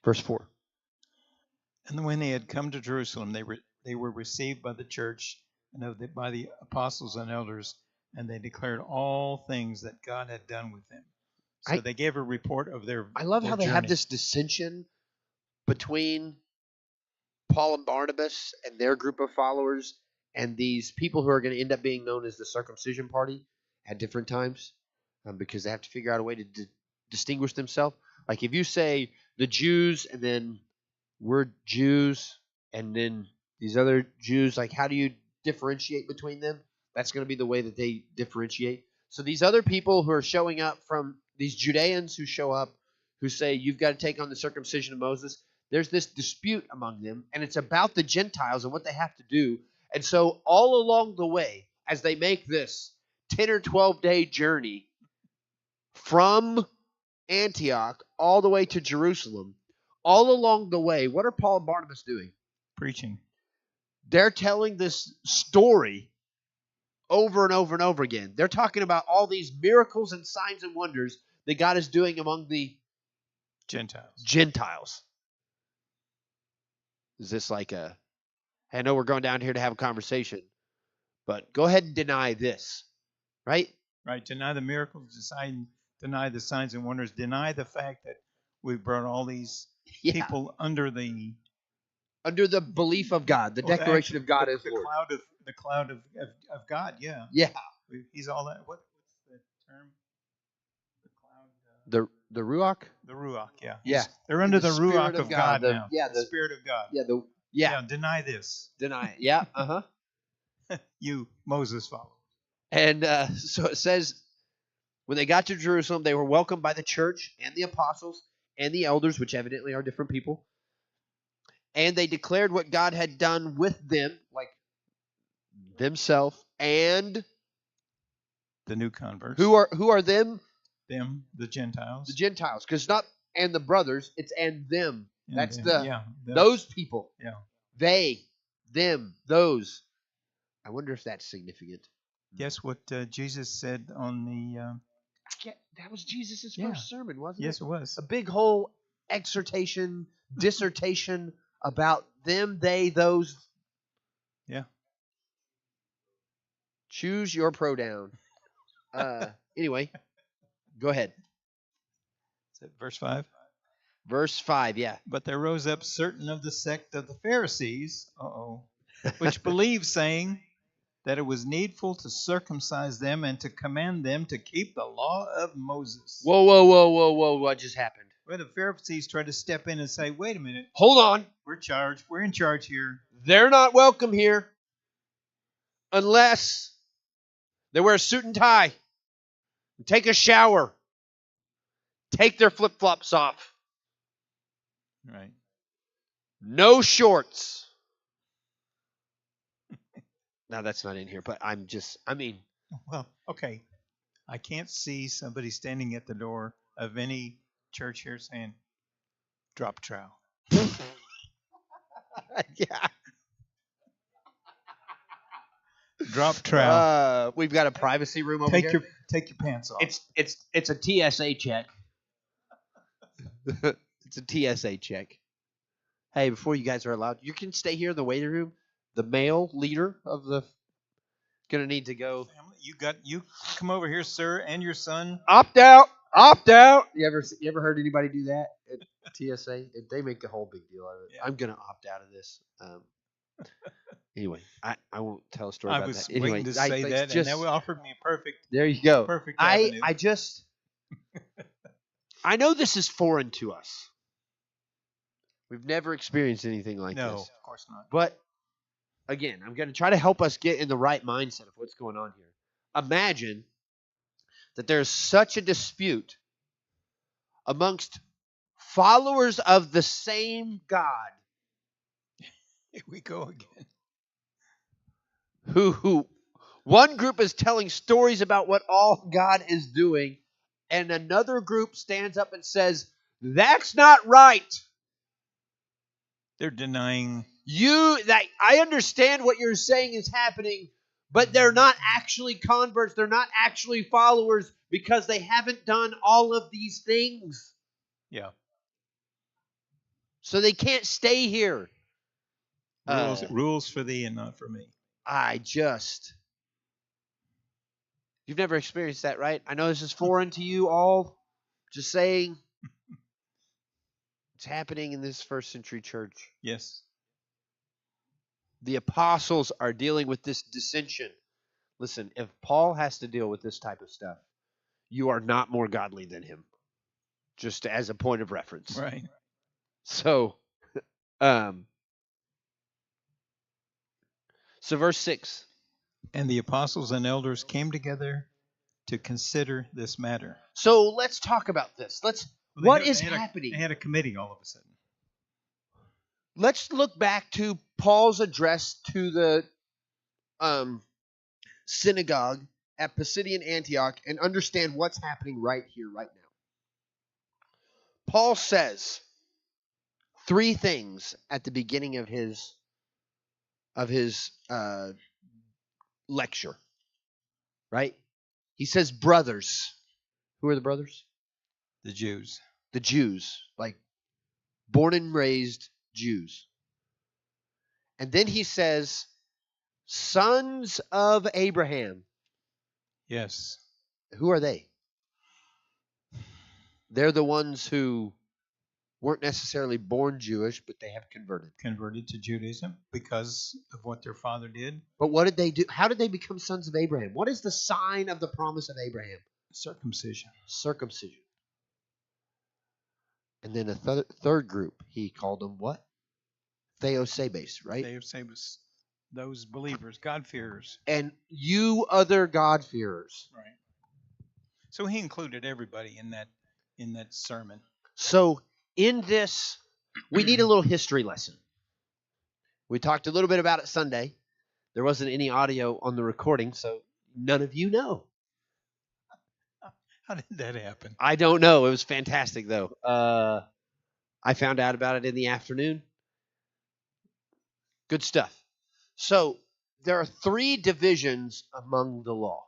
[SPEAKER 2] Verse 4.
[SPEAKER 1] And when they had come to Jerusalem, they were received by the church and by the apostles and elders, and they declared all things that God had done with them. So they gave a report of their
[SPEAKER 2] I love how they have
[SPEAKER 1] journey.
[SPEAKER 2] this dissension between Paul and Barnabas and their group of followers and these people who are going to end up being known as the circumcision party at different times, because they have to figure out a way to distinguish themselves. Like if you say the Jews and then we're Jews and then these other Jews, like how do you differentiate between them? That's going to be the way that they differentiate. So these other people who are showing up, from these Judeans who show up, who say you've got to take on the circumcision of Moses, there's this dispute among them, and it's about the Gentiles and what they have to do. And so all along the way, as they make this 10 or 12-day journey from Antioch all the way to Jerusalem, all along the way, what are Paul and Barnabas doing?
[SPEAKER 1] Preaching.
[SPEAKER 2] They're telling this story over and over and over again. They're talking about all these miracles and signs and wonders that God is doing among the Gentiles. Is this like a, I know we're going down here to have a conversation, but go ahead and deny this, right?
[SPEAKER 1] Right. Deny the miracles, deny the signs and wonders, deny the fact that we've brought all these people under the
[SPEAKER 2] belief of God, the declaration of God as Lord.
[SPEAKER 1] The cloud of God, yeah.
[SPEAKER 2] Yeah.
[SPEAKER 1] He's all that. What's the term? The cloud.
[SPEAKER 2] The Ruach?
[SPEAKER 1] The Ruach, yeah.
[SPEAKER 2] Yeah.
[SPEAKER 1] They're under the Ruach
[SPEAKER 2] Spirit
[SPEAKER 1] of God now.
[SPEAKER 2] Yeah,
[SPEAKER 1] the Spirit of God.
[SPEAKER 2] Yeah.
[SPEAKER 1] Yeah. Deny this.
[SPEAKER 2] Deny it. Yeah. Uh-huh.
[SPEAKER 1] You Moses follow.
[SPEAKER 2] And so it says, when they got to Jerusalem, they were welcomed by the church and the apostles and the elders, which evidently are different people. And they declared what God had done with them, like themselves, and
[SPEAKER 1] the new converts.
[SPEAKER 2] Who are them?
[SPEAKER 1] Them, the Gentiles.
[SPEAKER 2] The Gentiles, because not and the brothers, it's and them.
[SPEAKER 1] And
[SPEAKER 2] that's
[SPEAKER 1] them.
[SPEAKER 2] Those people.
[SPEAKER 1] Yeah.
[SPEAKER 2] They, them, those. I wonder if that's significant.
[SPEAKER 1] Guess what Jesus said on the...
[SPEAKER 2] that was Jesus' first sermon, wasn't it?
[SPEAKER 1] Yes, it was.
[SPEAKER 2] A big whole exhortation, dissertation about them, they, those.
[SPEAKER 1] Yeah.
[SPEAKER 2] Choose your pronoun. Anyway, go ahead.
[SPEAKER 1] Is that verse 5?
[SPEAKER 2] Verse 5, yeah.
[SPEAKER 1] But there rose up certain of the sect of the Pharisees, which believed, saying that it was needful to circumcise them and to command them to keep the law of Moses.
[SPEAKER 2] Whoa, what just happened?
[SPEAKER 1] Well, the Pharisees tried to step in and say, wait a minute.
[SPEAKER 2] Hold on.
[SPEAKER 1] We're in charge here.
[SPEAKER 2] They're not welcome here unless they wear a suit and tie, take a shower, take their flip-flops off.
[SPEAKER 1] Right.
[SPEAKER 2] No shorts. Now, that's not in here, but
[SPEAKER 1] Well, okay. I can't see somebody standing at the door of any church here saying, drop trowel.
[SPEAKER 2] Yeah.
[SPEAKER 1] Drop trowel.
[SPEAKER 2] We've got a privacy room over here.
[SPEAKER 1] Take your pants off.
[SPEAKER 2] It's a TSA check. It's a TSA check. Hey, before you guys are allowed, you can stay here in the waiting room. The male leader of the gonna need to go.
[SPEAKER 1] You come over here, sir, and your son.
[SPEAKER 2] Opt out. You ever heard anybody do that at TSA? They make a whole big deal out of it. Yeah. I'm gonna opt out of this. Anyway, I won't tell a story about that.
[SPEAKER 1] I was waiting to say that, and that offered me a perfect.
[SPEAKER 2] There you go.
[SPEAKER 1] Perfect avenue.
[SPEAKER 2] I know this is foreign to us. We've never experienced anything like this.
[SPEAKER 1] No, of course not.
[SPEAKER 2] But again, I'm going to try to help us get in the right mindset of what's going on here. Imagine that there's such a dispute amongst followers of the same God.
[SPEAKER 1] Here we go again.
[SPEAKER 2] Who one group is telling stories about what all God is doing, and another group stands up and says, that's not right.
[SPEAKER 1] They're denying
[SPEAKER 2] that I understand what you're saying is happening, but they're not actually converts. They're not actually followers because they haven't done all of these things.
[SPEAKER 1] Yeah.
[SPEAKER 2] So they can't stay here.
[SPEAKER 1] Rules for thee and not for me.
[SPEAKER 2] You've never experienced that, right? I know this is foreign to you all. Just saying. It's happening in this first century church.
[SPEAKER 1] Yes.
[SPEAKER 2] The apostles are dealing with this dissension. Listen, if Paul has to deal with this type of stuff, you are not more godly than him. Just as a point of reference.
[SPEAKER 1] Right.
[SPEAKER 2] So verse 6.
[SPEAKER 1] And the apostles and elders came together to consider this matter.
[SPEAKER 2] So let's talk about this. What is happening?
[SPEAKER 1] They had a committee all of a sudden.
[SPEAKER 2] Let's look back to Paul's address to the synagogue at Pisidian Antioch and understand what's happening right here, right now. Paul says 3 things at the beginning of his lecture, right? He says, brothers. Who are the brothers?
[SPEAKER 1] The Jews.
[SPEAKER 2] The Jews, like born and raised Jews. And then he says, sons of Abraham.
[SPEAKER 1] Yes.
[SPEAKER 2] Who are they? They're the ones who weren't necessarily born Jewish, but they have converted.
[SPEAKER 1] Converted to Judaism because of what their father did.
[SPEAKER 2] But what did they do? How did they become sons of Abraham? What is the sign of the promise of Abraham?
[SPEAKER 1] Circumcision.
[SPEAKER 2] Circumcision. And then a third group, he called them what? Theosebes, right?
[SPEAKER 1] Theosebes, those believers, God-fearers.
[SPEAKER 2] And you other God-fearers.
[SPEAKER 1] Right. So he included everybody in that sermon.
[SPEAKER 2] So in this, we need a little history lesson. We talked a little bit about it Sunday. There wasn't any audio on the recording, so none of you know.
[SPEAKER 1] How did that happen?
[SPEAKER 2] I don't know. It was fantastic, though. I found out about it in the afternoon. Good stuff. So there are 3 divisions among the law.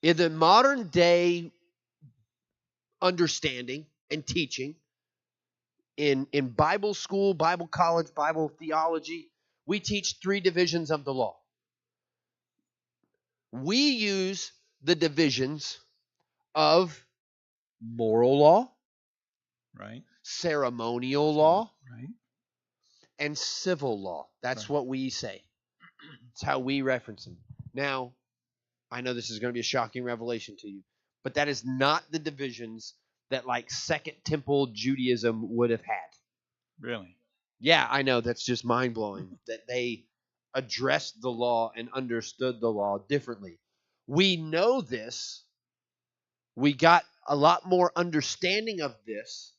[SPEAKER 2] In the modern day understanding and teaching, in Bible school, Bible college, Bible theology, we teach 3 divisions of the law. We use the divisions of moral law,
[SPEAKER 1] right,
[SPEAKER 2] ceremonial law,
[SPEAKER 1] right,
[SPEAKER 2] and civil law. That's
[SPEAKER 1] right.
[SPEAKER 2] what we say. It's how we reference them. Now, I know this is going to be a shocking revelation to you, but that is not the divisions that like Second Temple Judaism would have had.
[SPEAKER 1] Really?
[SPEAKER 2] Yeah, I know. That's just mind-blowing that they addressed the law and understood the law differently. We know this. We got a lot more understanding of this,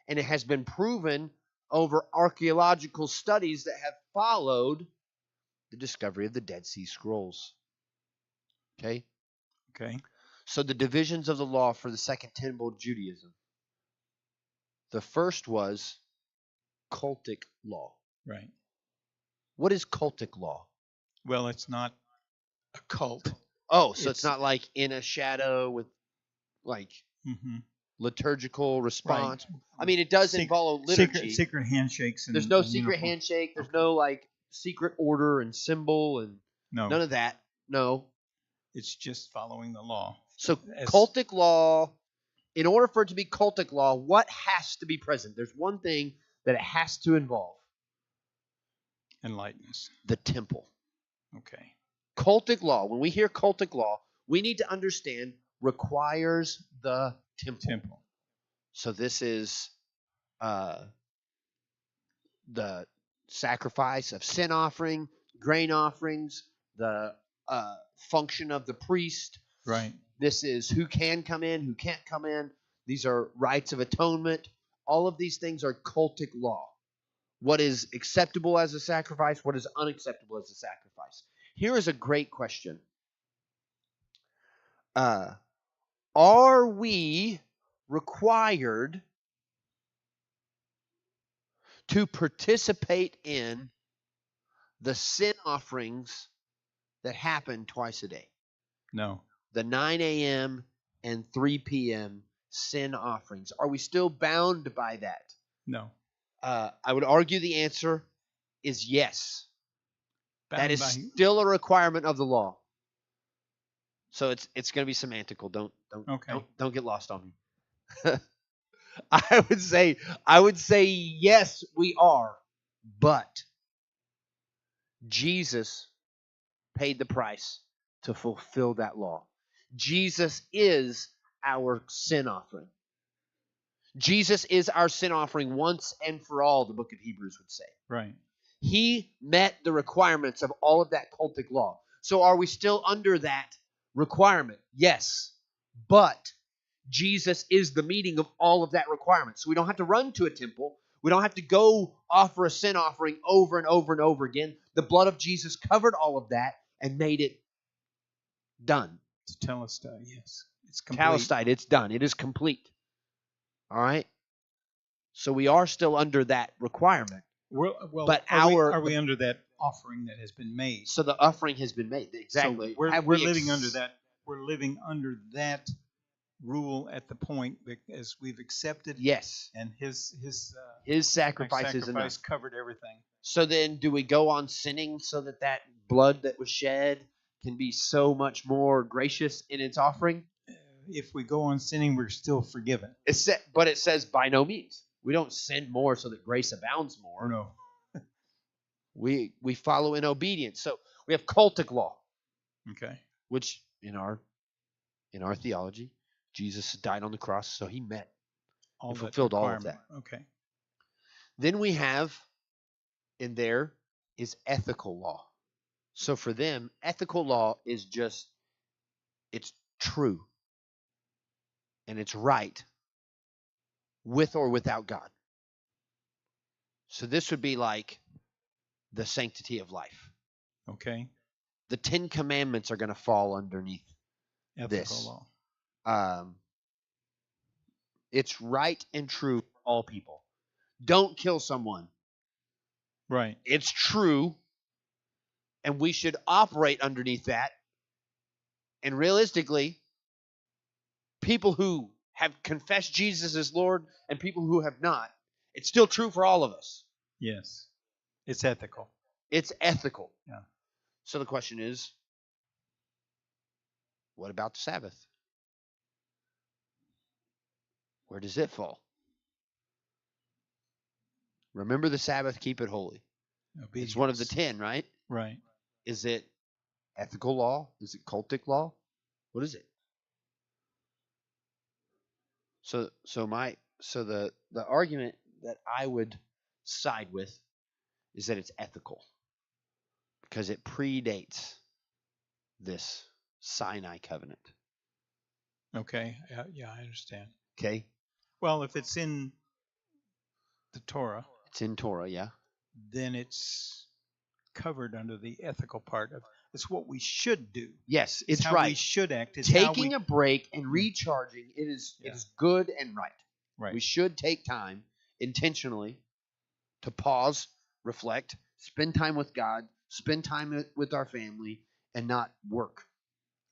[SPEAKER 2] and it has been proven over archaeological studies that have followed the discovery of the Dead Sea Scrolls. Okay?
[SPEAKER 1] Okay.
[SPEAKER 2] So the divisions of the law for the Second Temple Judaism. The first was cultic law.
[SPEAKER 1] Right.
[SPEAKER 2] What is cultic law?
[SPEAKER 1] Well, it's not a cult.
[SPEAKER 2] Oh, so it's not like in a shadow with like liturgical response.
[SPEAKER 1] Right.
[SPEAKER 2] I mean, it does involve liturgy.
[SPEAKER 1] Secret handshakes.
[SPEAKER 2] There's no secret handshake. There's no like secret order and symbol and none of that. No.
[SPEAKER 1] It's just following the law.
[SPEAKER 2] So cultic law, in order for it to be cultic law, what has to be present? There's one thing that it has to involve.
[SPEAKER 1] Enlighten us.
[SPEAKER 2] The temple.
[SPEAKER 1] Okay.
[SPEAKER 2] Cultic law, when we hear cultic law, we need to understand requires the temple. So this is the sacrifice of sin offering, grain offerings, the function of the priest.
[SPEAKER 1] Right.
[SPEAKER 2] This is who can come in, who can't come in. These are rites of atonement. All of these things are cultic law. What is acceptable as a sacrifice? What is unacceptable as a sacrifice? Here is a great question. Are we required to participate in the sin offerings that happen twice a day.
[SPEAKER 1] No.
[SPEAKER 2] The 9 a.m. and 3 p.m. sin offerings. Are we still bound by that?
[SPEAKER 1] No.
[SPEAKER 2] I would argue the answer is yes.
[SPEAKER 1] Bound
[SPEAKER 2] that is
[SPEAKER 1] by
[SPEAKER 2] still a requirement of the law. So it's going to be semantical. Don't get lost on me. I would say yes, we are, but Jesus paid the price to fulfill that law. Jesus is our sin offering. Jesus is our sin offering once and for all, the book of Hebrews would say.
[SPEAKER 1] Right.
[SPEAKER 2] He met the requirements of all of that cultic law. So are we still under that requirement? Yes. But Jesus is the meeting of all of that requirement. So we don't have to run to a temple. We don't have to go offer a sin offering over and over and over again. The blood of Jesus covered all of that and made it done.
[SPEAKER 1] It's telestai, yes. It's complete.
[SPEAKER 2] Telestai, it's done. It is complete. All right? So we are still under that requirement.
[SPEAKER 1] Well,
[SPEAKER 2] but
[SPEAKER 1] are we under that offering that has been made?
[SPEAKER 2] So the offering has been made. Exactly.
[SPEAKER 1] So we're living under that. We're living under that rule at the point as we've accepted.
[SPEAKER 2] Yes.
[SPEAKER 1] And his
[SPEAKER 2] sacrifice is enough.
[SPEAKER 1] Covered everything.
[SPEAKER 2] So then do we go on sinning so that blood that was shed can be so much more gracious in its offering?
[SPEAKER 1] If we go on sinning, we're still forgiven.
[SPEAKER 2] But it says by no means. We don't sin more so that grace abounds more.
[SPEAKER 1] No.
[SPEAKER 2] We follow in obedience. So we have cultic law.
[SPEAKER 1] Okay.
[SPEAKER 2] Which in our theology, Jesus died on the cross, so he met and fulfilled all of that.
[SPEAKER 1] Okay.
[SPEAKER 2] Then we have in there is ethical law. So for them, ethical law is just, it's true and it's right with or without God. So this would be like the sanctity of life.
[SPEAKER 1] Okay.
[SPEAKER 2] The 10 Commandments are going to fall underneath
[SPEAKER 1] ethical
[SPEAKER 2] law. It's right and true for all people. Don't kill someone.
[SPEAKER 1] Right.
[SPEAKER 2] It's true, and we should operate underneath that. And realistically, people who have confessed Jesus as Lord and people who have not, it's still true for all of us.
[SPEAKER 1] Yes. It's ethical.
[SPEAKER 2] It's ethical.
[SPEAKER 1] Yeah.
[SPEAKER 2] So the question is, what about the Sabbath? Where does it fall? Remember the Sabbath, keep it holy.
[SPEAKER 1] Obedience.
[SPEAKER 2] It's one of the 10, right?
[SPEAKER 1] Right.
[SPEAKER 2] Is it ethical law? Is it cultic law? What is it? So the argument that I would side with is that it's ethical because it predates this Sinai covenant.
[SPEAKER 1] Okay. Yeah, I understand.
[SPEAKER 2] Okay.
[SPEAKER 1] Well, if it's in the Torah,
[SPEAKER 2] it's in Torah, yeah.
[SPEAKER 1] Then it's covered under the ethical part of. It's what we should do.
[SPEAKER 2] Yes, it's
[SPEAKER 1] how
[SPEAKER 2] right.
[SPEAKER 1] We should act. It's
[SPEAKER 2] taking a break and recharging. It is good and right.
[SPEAKER 1] Right.
[SPEAKER 2] We should take time intentionally to pause, reflect, spend time with God, spend time with our family, and not work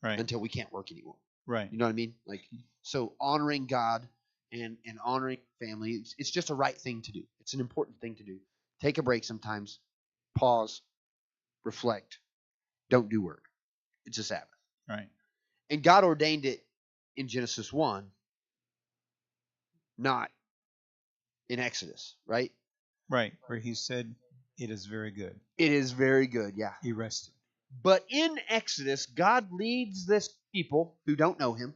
[SPEAKER 2] until we can't work anymore.
[SPEAKER 1] Right.
[SPEAKER 2] You know what I mean? Like, so honoring God and honoring family, it's just a right thing to do. It's an important thing to do. Take a break sometimes, pause, reflect, don't do work. It's a Sabbath.
[SPEAKER 1] Right.
[SPEAKER 2] And God ordained it in Genesis 1, not in Exodus, right?
[SPEAKER 1] Right, where he said, it is very good.
[SPEAKER 2] It is very good, yeah.
[SPEAKER 1] He rested.
[SPEAKER 2] But in Exodus, God leads this people who don't know him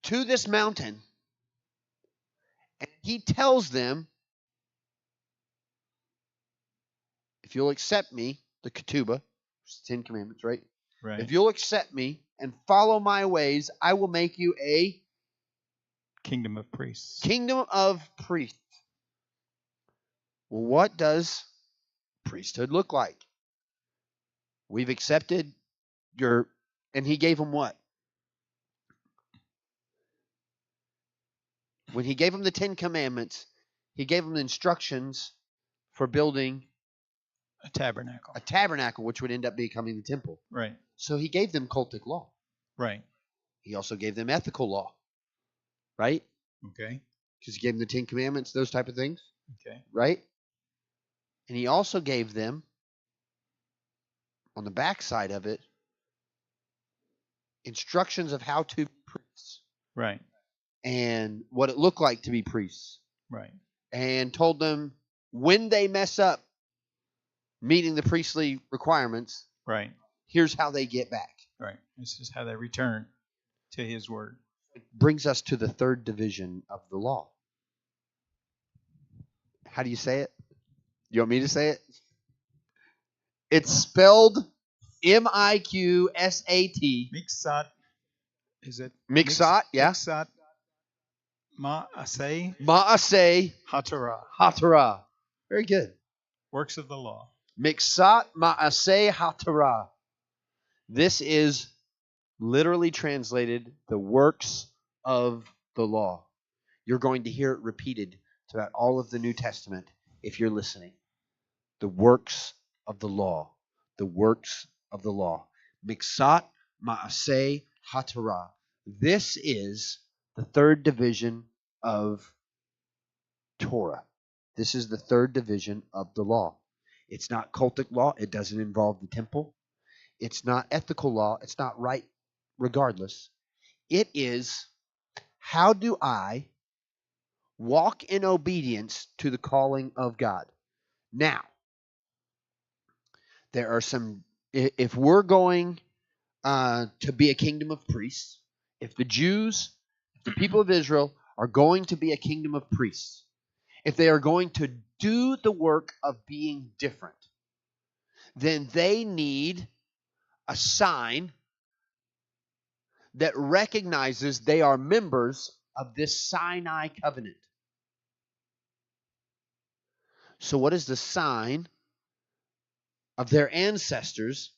[SPEAKER 2] to this mountain, and he tells them, if you'll accept me, the ketubah, 10 Commandments, right?
[SPEAKER 1] Right.
[SPEAKER 2] If you'll accept me and follow my ways, I will make you a
[SPEAKER 1] kingdom of priests.
[SPEAKER 2] Kingdom of priests. Well, what does priesthood look like? We've accepted and he gave them what? When he gave them the 10 Commandments, he gave them the instructions for building
[SPEAKER 1] A tabernacle.
[SPEAKER 2] a tabernacle, which would end up becoming the temple.
[SPEAKER 1] Right.
[SPEAKER 2] So he gave them cultic law.
[SPEAKER 1] Right.
[SPEAKER 2] He also gave them ethical law, right?
[SPEAKER 1] Okay.
[SPEAKER 2] Because he gave them the 10 Commandments, those type of things,
[SPEAKER 1] Okay.
[SPEAKER 2] right? And he also gave them, on the backside of it, instructions of how to be priests
[SPEAKER 1] Right.
[SPEAKER 2] and what it looked like to be priests,
[SPEAKER 1] Right.
[SPEAKER 2] and told them when they mess up meeting the priestly requirements,
[SPEAKER 1] Right.
[SPEAKER 2] here's how they get back.
[SPEAKER 1] Right. This is how they return to his word.
[SPEAKER 2] It brings us to the third division of the law. How do you say it? You want me to say it? It's spelled Miqsat.
[SPEAKER 1] Miksat. Is it?
[SPEAKER 2] Miksat, yeah.
[SPEAKER 1] Miksat. Ma'aseh
[SPEAKER 2] Ma'aseh
[SPEAKER 1] Hatara.
[SPEAKER 2] Hatara. Very good.
[SPEAKER 1] Works of the law.
[SPEAKER 2] Miksat Ma'aseh Hatara. This is literally translated the works of the law. You're going to hear it repeated throughout all of the New Testament if you're listening. The works of the law. The works of the law. Miksat Ma'aseh Hatara. This is the third division of Torah. This is the third division of the law. It's not cultic law. It doesn't involve the temple. It's not ethical law. It's not right regardless. It is, how do I walk in obedience to the calling of God? Now, there are some, if we're going to be a kingdom of priests, if the Jews, if the people of Israel are going to be a kingdom of priests, if they are going to do the work of being different, then they need a sign that recognizes they are members of this Sinai covenant. So what is the sign of their ancestors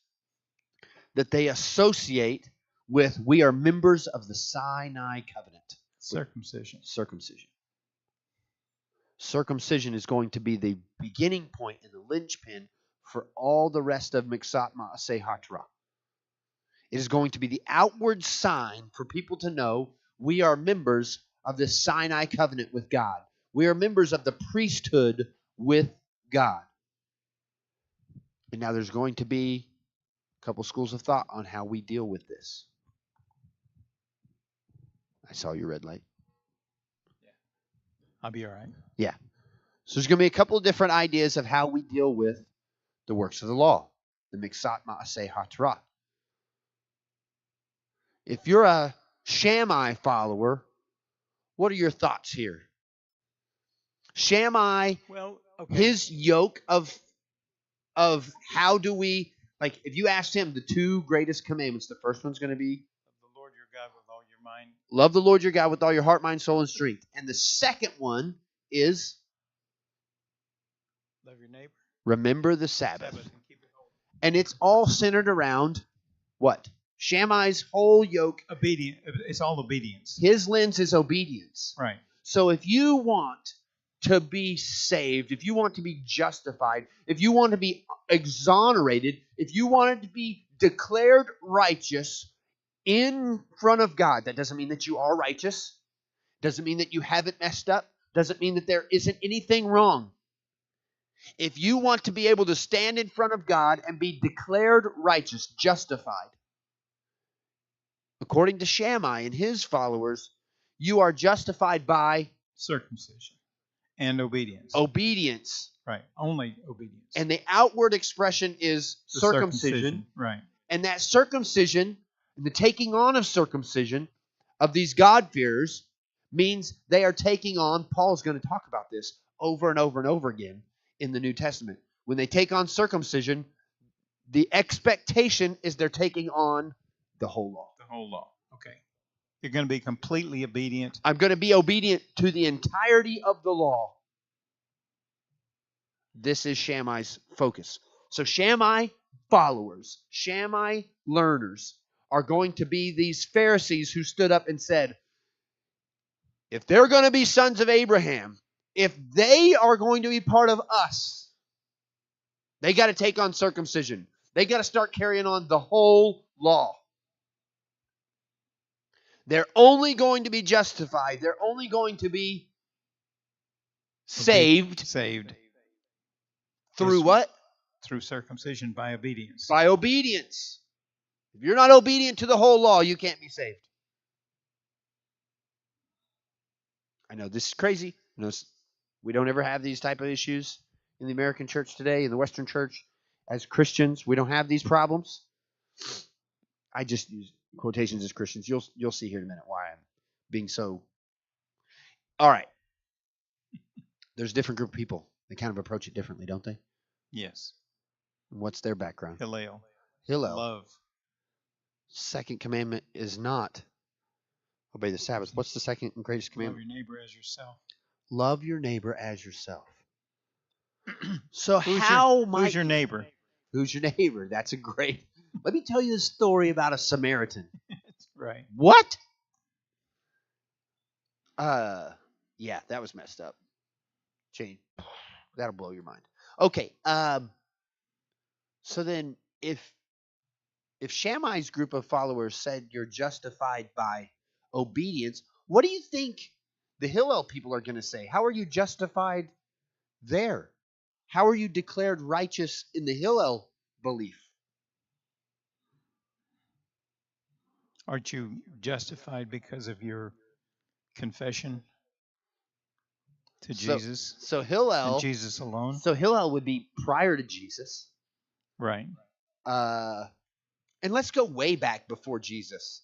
[SPEAKER 2] that they associate with, we are members of the Sinai covenant?
[SPEAKER 1] Circumcision.
[SPEAKER 2] Circumcision. Circumcision is going to be the beginning point and the linchpin for all the rest of Miksat Ma'aseh Hatara. It is going to be the outward sign for people to know we are members of the Sinai covenant with God. We are members of the priesthood with God. And now there's going to be a couple schools of thought on how we deal with this. I saw your red light.
[SPEAKER 1] I'll be all right.
[SPEAKER 2] Yeah. So there's going to be a couple of different ideas of how we deal with the works of the law, the Miksat Ma'aseh Hatara. If you're a Shammai follower, what are your thoughts here? Shammai,
[SPEAKER 1] Well, okay.
[SPEAKER 2] his yoke of how do we, like, if you asked him the two greatest commandments, the first one's going to be
[SPEAKER 1] Love the Lord your God with all your mind.
[SPEAKER 2] love the Lord your God with all your heart, mind, soul, and strength. And the second one is
[SPEAKER 1] Love your neighbor.
[SPEAKER 2] remember the Sabbath.
[SPEAKER 1] And keep it holy.
[SPEAKER 2] And it's all centered around what? Shammai's whole yoke.
[SPEAKER 1] Obedient. It's all obedience.
[SPEAKER 2] His lens is obedience.
[SPEAKER 1] Right.
[SPEAKER 2] So if you want to be saved, if you want to be justified, if you want to be exonerated, if you want to be declared righteous in front of God, that doesn't mean that you are righteous. Doesn't mean that you haven't messed up. Doesn't mean that there isn't anything wrong. If you want to be able to stand in front of God and be declared righteous, justified, according to Shammai and his followers, you are justified by
[SPEAKER 1] Circumcision. And obedience.
[SPEAKER 2] obedience.
[SPEAKER 1] Right. Only obedience.
[SPEAKER 2] And the outward expression is
[SPEAKER 1] The
[SPEAKER 2] circumcision.
[SPEAKER 1] Right.
[SPEAKER 2] And that circumcision, and the taking on of circumcision of these God-fearers, means they are taking on, Paul's going to talk about this over and over and over again in the New Testament. When they take on circumcision, the expectation is they're taking on the whole law.
[SPEAKER 1] The whole law. Okay. You're going to be completely obedient.
[SPEAKER 2] I'm going to be obedient to the entirety of the law. This is Shammai's focus. So Shammai followers, Shammai learners are going to be these Pharisees who stood up and said, if they're going to be sons of Abraham, if they are going to be part of us, They got to take on circumcision. They got to start carrying on the whole law. They're only going to be justified. They're only going to be saved through what?
[SPEAKER 1] Through circumcision by obedience.
[SPEAKER 2] By obedience. If you're not obedient to the whole law, you can't be saved. I know this is crazy. We don't ever have these type of issues in the American church today, in the Western church. As Christians, we don't have these problems. I just use quotations as Christians. You'll see here in a minute why I'm being so. All right. There's a different group of people. They kind of approach it differently, don't they?
[SPEAKER 1] Yes.
[SPEAKER 2] What's their background?
[SPEAKER 1] Hillel.
[SPEAKER 2] Love. Second commandment is not obey the Sabbath. What's the second and greatest commandment?
[SPEAKER 1] Love your neighbor as yourself.
[SPEAKER 2] Love your neighbor as yourself.
[SPEAKER 1] So who's your neighbor?
[SPEAKER 2] Who's your neighbor? That's a great. Let me tell you a story about a Samaritan.
[SPEAKER 1] Right.
[SPEAKER 2] What? Yeah, that was messed up. Change. That'll blow your mind. Okay. So then if Shammai's group of followers said you're justified by obedience, what do you think the Hillel people are going to say? How are you justified there? How are you declared righteous in the Hillel belief?
[SPEAKER 1] Aren't you justified because of your confession to Jesus?
[SPEAKER 2] So Hillel,
[SPEAKER 1] and Jesus alone.
[SPEAKER 2] So Hillel would be prior to Jesus,
[SPEAKER 1] right?
[SPEAKER 2] And let's go way back before Jesus.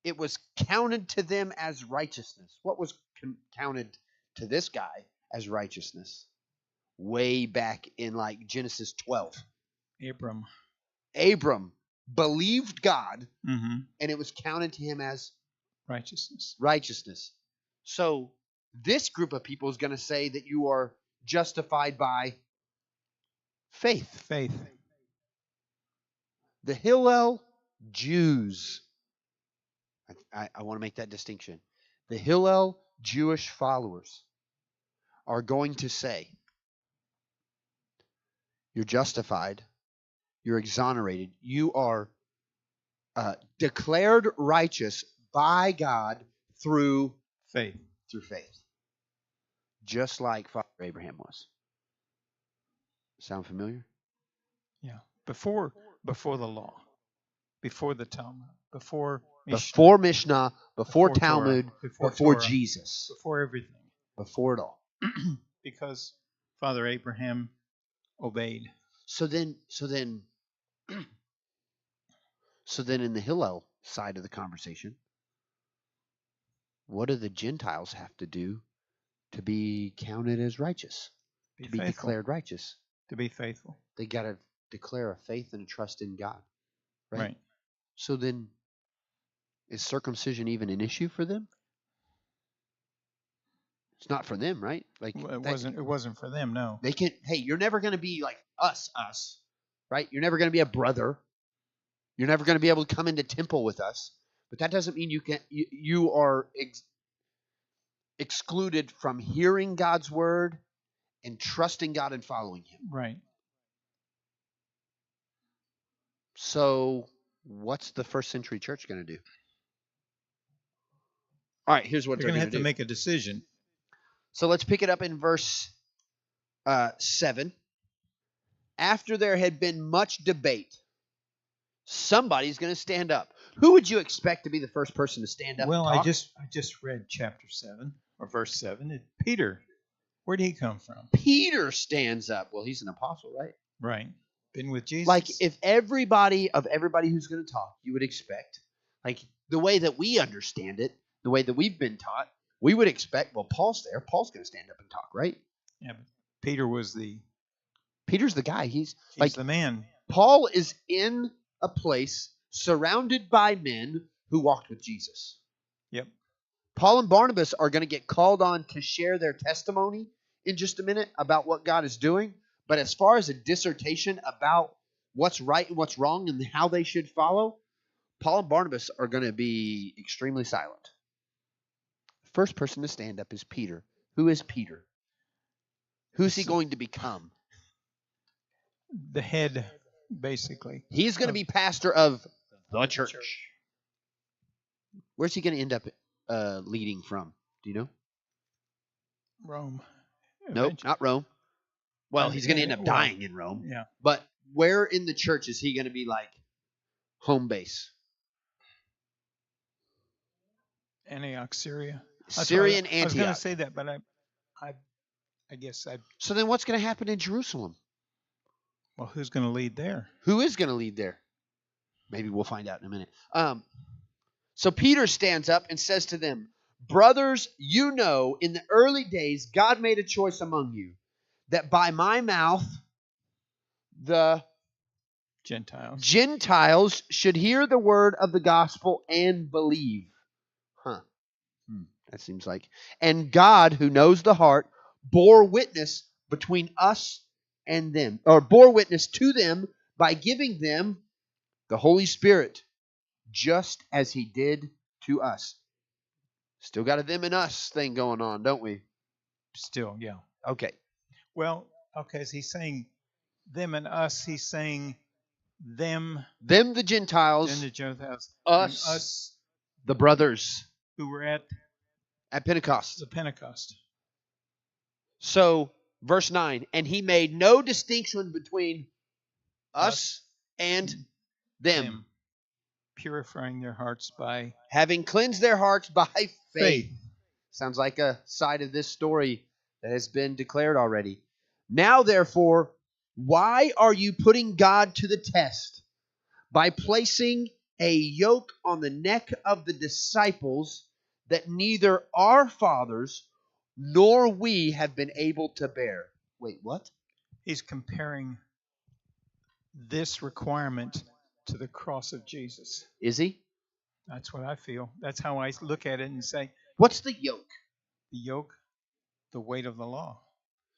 [SPEAKER 2] It was counted to them as righteousness. What was counted to this guy as righteousness? Way back in like Genesis 12. Abram believed God, and it was counted to him as righteousness. So this group of people is going to say that you are justified by faith. The Hillel Jews, I want to make that distinction. The Hillel Jewish followers are going to say you're justified, you're exonerated, you are declared righteous by God through
[SPEAKER 1] faith.
[SPEAKER 2] Just like Father Abraham was. Sound familiar?
[SPEAKER 1] Yeah. Before the law, before the Talmud, before
[SPEAKER 2] Mishnah, before Talmud,
[SPEAKER 1] Torah,
[SPEAKER 2] before Jesus,
[SPEAKER 1] before everything,
[SPEAKER 2] before it all.
[SPEAKER 1] Because Father Abraham obeyed.
[SPEAKER 2] So then in the Hillel side of the conversation, what do the Gentiles have to do to be counted as righteous? To be declared righteous?
[SPEAKER 1] To be faithful.
[SPEAKER 2] They got to declare a faith and a trust in God.
[SPEAKER 1] Right.
[SPEAKER 2] So then, is circumcision even an issue for them? It's not for them, right? Like
[SPEAKER 1] it wasn't for them, no.
[SPEAKER 2] They can. Hey, you're never going to be like us, right? You're never going to be a brother. You're never going to be able to come into temple with us. But that doesn't mean you are excluded from hearing God's word and trusting God and following Him.
[SPEAKER 1] Right.
[SPEAKER 2] So, what's the first century church going to do? All right, here's what they're going to do.
[SPEAKER 1] They're going to have to make a decision.
[SPEAKER 2] So let's pick it up in verse 7. After there had been much debate, somebody's going to stand up. Who would you expect to be the first person to stand up?
[SPEAKER 1] Well,
[SPEAKER 2] and talk?
[SPEAKER 1] I just read chapter 7 or verse 7. Peter. Where did he come from?
[SPEAKER 2] Peter stands up. Well, he's an apostle, right?
[SPEAKER 1] Right. Been with Jesus.
[SPEAKER 2] Like if everybody who's going to talk, you would expect, like the way that we understand it, the way that we've been taught, we would expect, well, Paul's there. Paul's going to stand up and talk, right?
[SPEAKER 1] Yeah, but Peter's
[SPEAKER 2] the guy. He's like
[SPEAKER 1] the man.
[SPEAKER 2] Paul is in a place surrounded by men who walked with Jesus.
[SPEAKER 1] Yep.
[SPEAKER 2] Paul and Barnabas are going to get called on to share their testimony in just a minute about what God is doing. But as far as a dissertation about what's right and what's wrong and how they should follow, Paul and Barnabas are going to be extremely silent. The first person to stand up is Peter. Who is Peter? Who's he going to become?
[SPEAKER 1] The head, basically.
[SPEAKER 2] He's going to be pastor of the church. Where's he going to end up leading from? Do you know?
[SPEAKER 1] Rome.
[SPEAKER 2] Nope, not Rome. Well, he's going to end up
[SPEAKER 1] Well,
[SPEAKER 2] dying in Rome.
[SPEAKER 1] Yeah.
[SPEAKER 2] But where in the church is he going to be like home base?
[SPEAKER 1] Antioch, Syria.
[SPEAKER 2] Syrian
[SPEAKER 1] I was going
[SPEAKER 2] Antioch.
[SPEAKER 1] to say that, but I guess
[SPEAKER 2] So then what's going to happen in Jerusalem?
[SPEAKER 1] well, who's going to lead there?
[SPEAKER 2] Who is going to lead there? Maybe we'll find out in a minute. So Peter stands up and says to them, brothers, you know, in the early days, God made a choice among you that by my mouth, the Gentiles should hear the word of the gospel and believe. That seems like. And God, who knows the heart, bore witness between us and them, or bore witness to them by giving them the Holy Spirit, just as he did to us. Still got a them and us thing going on, don't we?
[SPEAKER 1] Still, yeah.
[SPEAKER 2] Okay.
[SPEAKER 1] Well, okay, as he's saying them and us, he's saying them.
[SPEAKER 2] Them, the Gentiles.
[SPEAKER 1] Then the Gentiles.
[SPEAKER 2] Us, the brothers.
[SPEAKER 1] Who were at
[SPEAKER 2] Pentecost.
[SPEAKER 1] The Pentecost.
[SPEAKER 2] So, verse 9, and he made no distinction between us and them.
[SPEAKER 1] Purifying their hearts by...
[SPEAKER 2] Having cleansed their hearts by faith. Sounds like a side of this story that has been declared already. Now, therefore, why are you putting God to the test by placing a yoke on the neck of the disciples that neither our fathers nor we have been able to bear? Wait, what?
[SPEAKER 1] He's comparing this requirement to the cross of Jesus.
[SPEAKER 2] Is he?
[SPEAKER 1] That's what I feel. That's how I look at it and say,
[SPEAKER 2] what's the yoke?
[SPEAKER 1] The yoke, the weight of the law.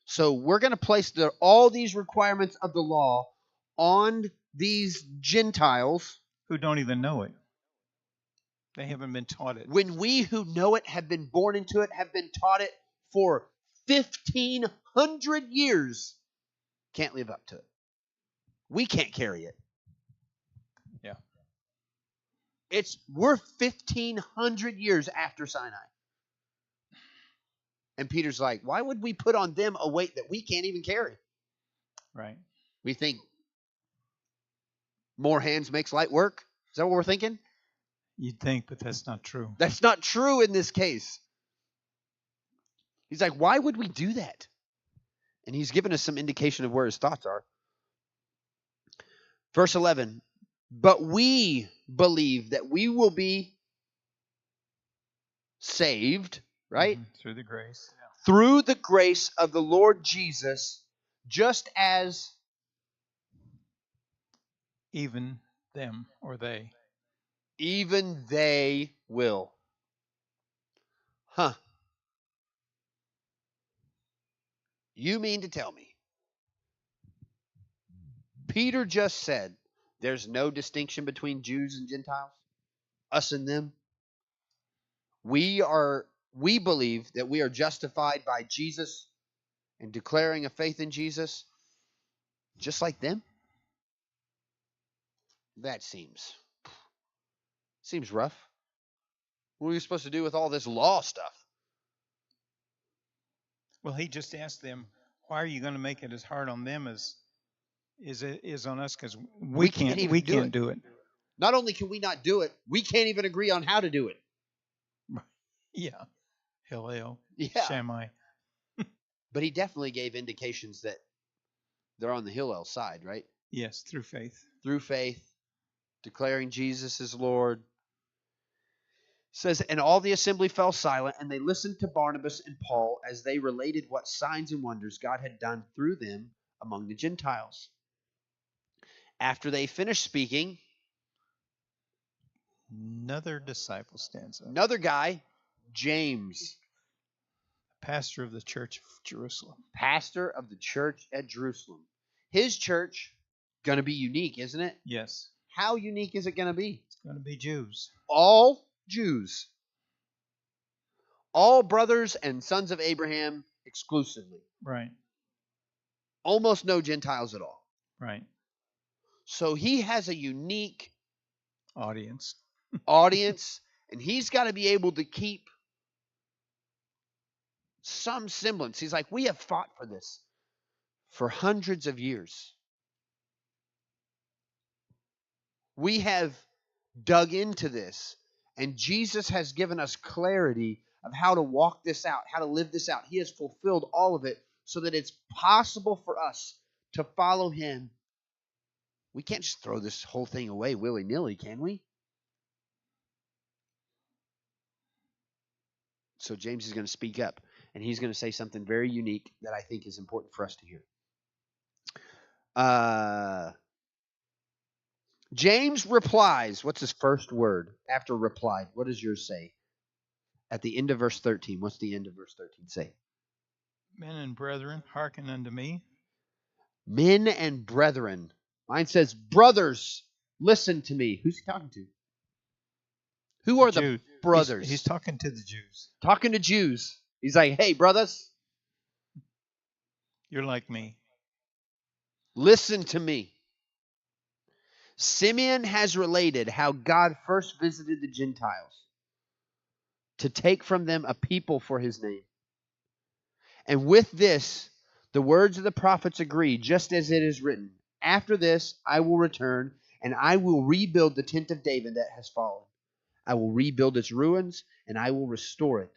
[SPEAKER 2] So we're going to place all these requirements of the law on these Gentiles
[SPEAKER 1] who don't even know it. They haven't been taught it.
[SPEAKER 2] When we who know it, have been born into it, have been taught it for 1,500 years, can't live up to it. We can't carry it.
[SPEAKER 1] Yeah.
[SPEAKER 2] We're 1,500 years after Sinai. And Peter's like, why would we put on them a weight that we can't even carry?
[SPEAKER 1] Right.
[SPEAKER 2] We think more hands makes light work? Is that what we're thinking?
[SPEAKER 1] You'd think, but that's not true.
[SPEAKER 2] That's not true in this case. He's like, why would we do that? And he's given us some indication of where his thoughts are. Verse 11, but we believe that we will be saved, right?
[SPEAKER 1] Mm-hmm. Through the grace. Yeah.
[SPEAKER 2] Through the grace of the Lord Jesus, just as
[SPEAKER 1] even them or they.
[SPEAKER 2] Even they will. You mean to tell me Peter just said there's no distinction between Jews and Gentiles? Us and them? We believe that we are justified by Jesus and declaring a faith in Jesus just like them? That seems rough. What are we supposed to do with all this law stuff?
[SPEAKER 1] Well, he just asked them, why are you going to make it as hard on them as it is on us? Because we can't do it.
[SPEAKER 2] Not only can we not do it, we can't even agree on how to do it.
[SPEAKER 1] Yeah. Hillel.
[SPEAKER 2] Yeah.
[SPEAKER 1] Shammai.
[SPEAKER 2] But he definitely gave indications that they're on the Hillel side, right?
[SPEAKER 1] Yes, through faith.
[SPEAKER 2] Through faith, declaring Jesus as Lord. It says, and all the assembly fell silent, and they listened to Barnabas and Paul as they related what signs and wonders God had done through them among the Gentiles. After they finished speaking,
[SPEAKER 1] another disciple stands up.
[SPEAKER 2] Another guy, James.
[SPEAKER 1] Pastor of the church of Jerusalem.
[SPEAKER 2] Pastor of the church at Jerusalem. His church, going to be unique, isn't it?
[SPEAKER 1] Yes.
[SPEAKER 2] How unique is it going to be?
[SPEAKER 1] It's going to be Jews.
[SPEAKER 2] All Jews. All brothers and sons of Abraham exclusively.
[SPEAKER 1] Right.
[SPEAKER 2] almost no Gentiles at all.
[SPEAKER 1] Right.
[SPEAKER 2] So he has a unique
[SPEAKER 1] Audience.
[SPEAKER 2] audience, and he's got to be able to keep some semblance. He's like, we have fought for this for hundreds of years. We have dug into this, and Jesus has given us clarity of how to walk this out, how to live this out. He has fulfilled all of it so that it's possible for us to follow him. We can't just throw this whole thing away willy-nilly, can we? So James is going to speak up, and he's going to say something very unique that I think is important for us to hear. James replies. What's his first word after replied? What does yours say? At the end of verse 13. What's the end of verse 13 say?
[SPEAKER 1] Men and brethren, hearken unto me.
[SPEAKER 2] Men and brethren. Mine says, brothers, listen to me. Who's he talking to? Who are the brothers?
[SPEAKER 1] He's talking to the Jews.
[SPEAKER 2] Talking to Jews. He's like, hey, brothers.
[SPEAKER 1] You're like me.
[SPEAKER 2] Listen to me. Simeon has related how God first visited the Gentiles to take from them a people for his name. And with this, the words of the prophets agree, just as it is written, after this I will return, and I will rebuild the tent of David that has fallen. I will rebuild its ruins, and I will restore it,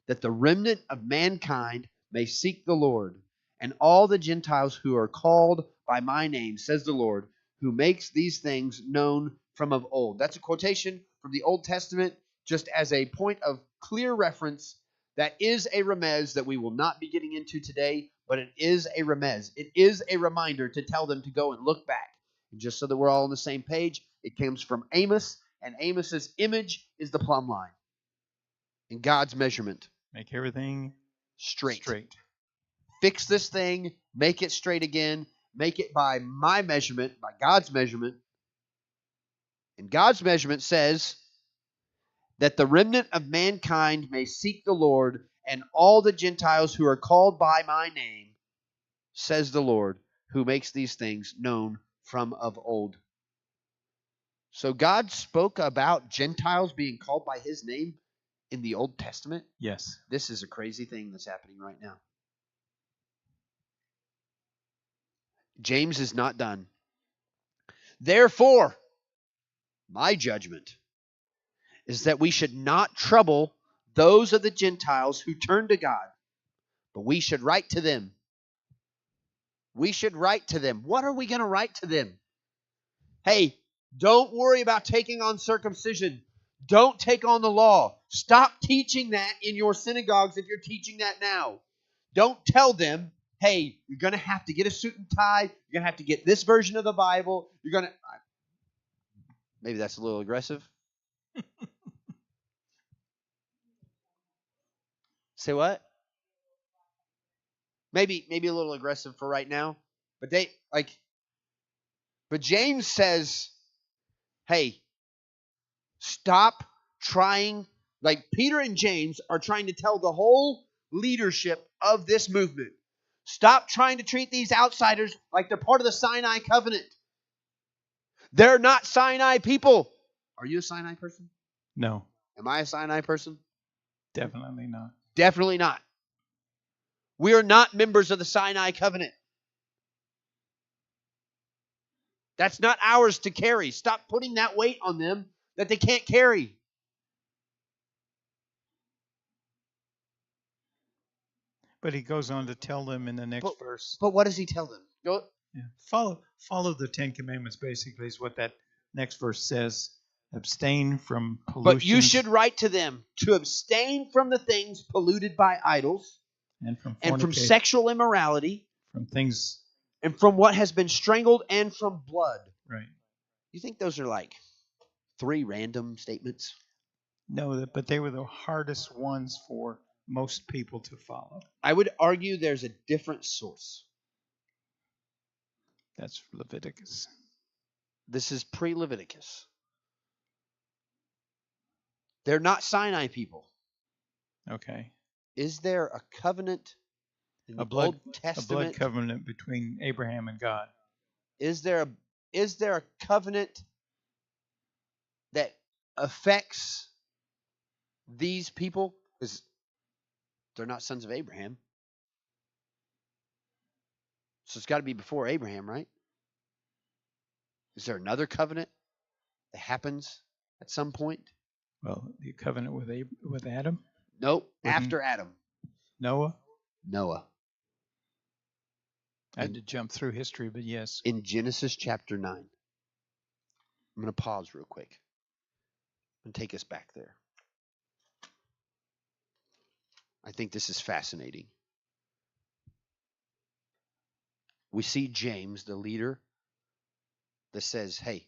[SPEAKER 2] that the remnant of mankind may seek the Lord, and all the Gentiles who are called by my name, says the Lord, who makes these things known from of old. That's a quotation from the Old Testament, just as a point of clear reference. That is a remez that we will not be getting into today, but it is a remez. It is a reminder to tell them to go and look back. And just so that we're all on the same page, it comes from Amos, and Amos's image is the plumb line. And God's measurement.
[SPEAKER 1] Make everything straight.
[SPEAKER 2] Fix this thing, make it straight again, make it by my measurement, by God's measurement. And God's measurement says that the remnant of mankind may seek the Lord, and all the Gentiles who are called by my name, says the Lord, who makes these things known from of old. So God spoke about Gentiles being called by his name in the Old Testament?
[SPEAKER 1] Yes.
[SPEAKER 2] This is a crazy thing that's happening right now. James is not done. Therefore, my judgment is that we should not trouble those of the Gentiles who turn to God, but we should write to them. We should write to them. What are we going to write to them? Hey, don't worry about taking on circumcision. Don't take on the law. Stop teaching that in your synagogues if you're teaching that now. Don't tell them, hey, you're going to have to get a suit and tie. You're going to have to get this version of the Bible. You're going to... Maybe that's a little aggressive. Say what? Maybe a little aggressive for right now. But James says, hey, stop trying. Like Peter and James are trying to tell the whole leadership of this movement, stop trying to treat these outsiders like they're part of the Sinai covenant. They're not Sinai people. Are you a Sinai person?
[SPEAKER 1] No.
[SPEAKER 2] Am I a Sinai person?
[SPEAKER 1] Definitely not.
[SPEAKER 2] Definitely not. We are not members of the Sinai covenant. That's not ours to carry. Stop putting that weight on them that they can't carry.
[SPEAKER 1] But he goes on to tell them in the next verse.
[SPEAKER 2] But what does he tell them? Go.
[SPEAKER 1] Yeah. Follow the Ten Commandments, basically, is what that next verse says. Abstain from pollution.
[SPEAKER 2] But you should write to them to abstain from the things polluted by idols
[SPEAKER 1] and from
[SPEAKER 2] sexual immorality,
[SPEAKER 1] from things,
[SPEAKER 2] and from what has been strangled, and from blood.
[SPEAKER 1] Right.
[SPEAKER 2] You think those are like 3 random statements?
[SPEAKER 1] No, but they were the hardest ones for most people to follow.
[SPEAKER 2] I would argue there's a different source.
[SPEAKER 1] That's Leviticus.
[SPEAKER 2] This is pre-Leviticus. They're not Sinai people.
[SPEAKER 1] Okay.
[SPEAKER 2] Is there a covenant In
[SPEAKER 1] A
[SPEAKER 2] the
[SPEAKER 1] blood,
[SPEAKER 2] Old
[SPEAKER 1] a blood
[SPEAKER 2] Testament,
[SPEAKER 1] covenant between Abraham and God.
[SPEAKER 2] is there a covenant that affects these people? Because they're not sons of Abraham. So it's got to be before Abraham, right? Is there another covenant that happens at some point?
[SPEAKER 1] Well, the covenant with Adam,
[SPEAKER 2] Nope.
[SPEAKER 1] With
[SPEAKER 2] After Adam.
[SPEAKER 1] Noah.
[SPEAKER 2] Noah.
[SPEAKER 1] I had to jump through history, but yes.
[SPEAKER 2] In Genesis chapter 9. I'm going to pause real quick and take us back there. I think this is fascinating. We see James, the leader, that says, hey,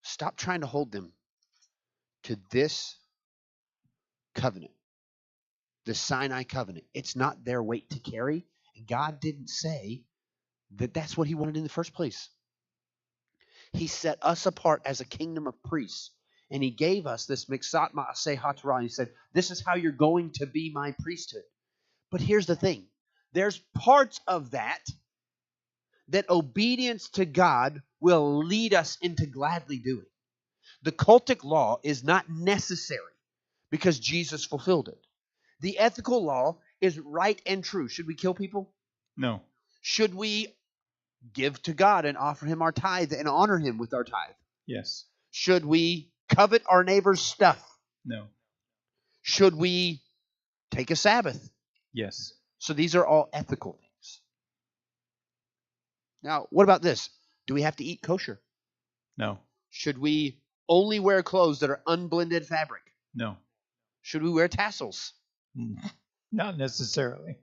[SPEAKER 2] stop trying to hold them to this covenant, the Sinai covenant. It's not their weight to carry. And God didn't say that that's what he wanted in the first place. He set us apart as a kingdom of priests. And he gave us this miksat ma'aseh hatorah. He said, this is how you're going to be my priesthood. But here's the thing. There's parts of that obedience to God will lead us into gladly doing. The cultic law is not necessary because Jesus fulfilled it. The ethical law is right and true. Should we kill people?
[SPEAKER 1] No.
[SPEAKER 2] Should we give to God and offer him our tithe and honor him with our tithe?
[SPEAKER 1] Yes.
[SPEAKER 2] Should we covet our neighbor's stuff?
[SPEAKER 1] No.
[SPEAKER 2] Should we take a Sabbath?
[SPEAKER 1] Yes.
[SPEAKER 2] So these are all ethical things. Now, what about this? Do we have to eat kosher?
[SPEAKER 1] No.
[SPEAKER 2] Should we only wear clothes that are unblended fabric?
[SPEAKER 1] No.
[SPEAKER 2] Should we wear tassels?
[SPEAKER 1] Not necessarily.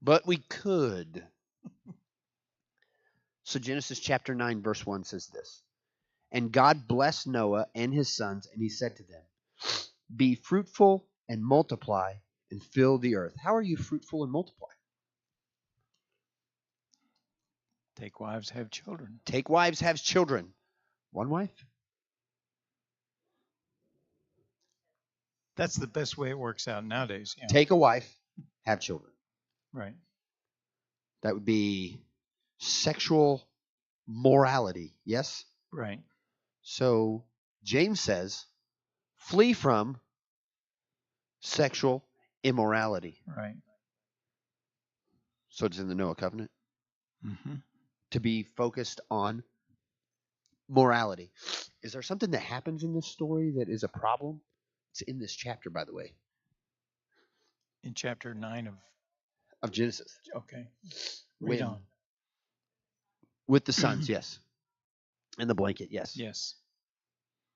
[SPEAKER 2] But we could. So Genesis chapter 9 verse 1 says this. And God blessed Noah and his sons, and he said to them, be fruitful and multiply and fill the earth. How are you fruitful and multiply?
[SPEAKER 1] Take wives, have children.
[SPEAKER 2] Take wives, have children. One wife?
[SPEAKER 1] That's the best way it works out nowadays. Yeah.
[SPEAKER 2] Take a wife, have children.
[SPEAKER 1] Right.
[SPEAKER 2] That would be sexual morality, yes?
[SPEAKER 1] Right.
[SPEAKER 2] So James says, flee from sexual immorality.
[SPEAKER 1] Right.
[SPEAKER 2] So it's in the Noah covenant.
[SPEAKER 1] Mm-hmm.
[SPEAKER 2] To be focused on morality. Is there something that happens in this story that is a problem? It's in this chapter, by the way.
[SPEAKER 1] In chapter 9
[SPEAKER 2] of Genesis.
[SPEAKER 1] Okay. Read on.
[SPEAKER 2] With the sons, yes. And the blanket, yes.
[SPEAKER 1] Yes.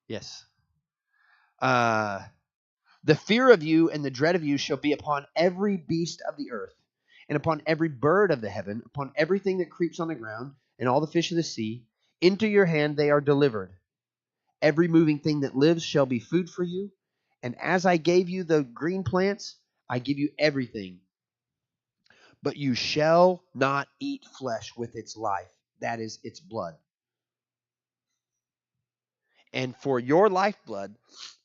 [SPEAKER 2] Yes. The fear of you and the dread of you shall be upon every beast of the earth, and upon every bird of the heaven, upon everything that creeps on the ground, and all the fish of the sea. Into your hand they are delivered. Every moving thing that lives shall be food for you. And as I gave you the green plants, I give you everything. But you shall not eat flesh with its life, that is, its blood. And for your lifeblood,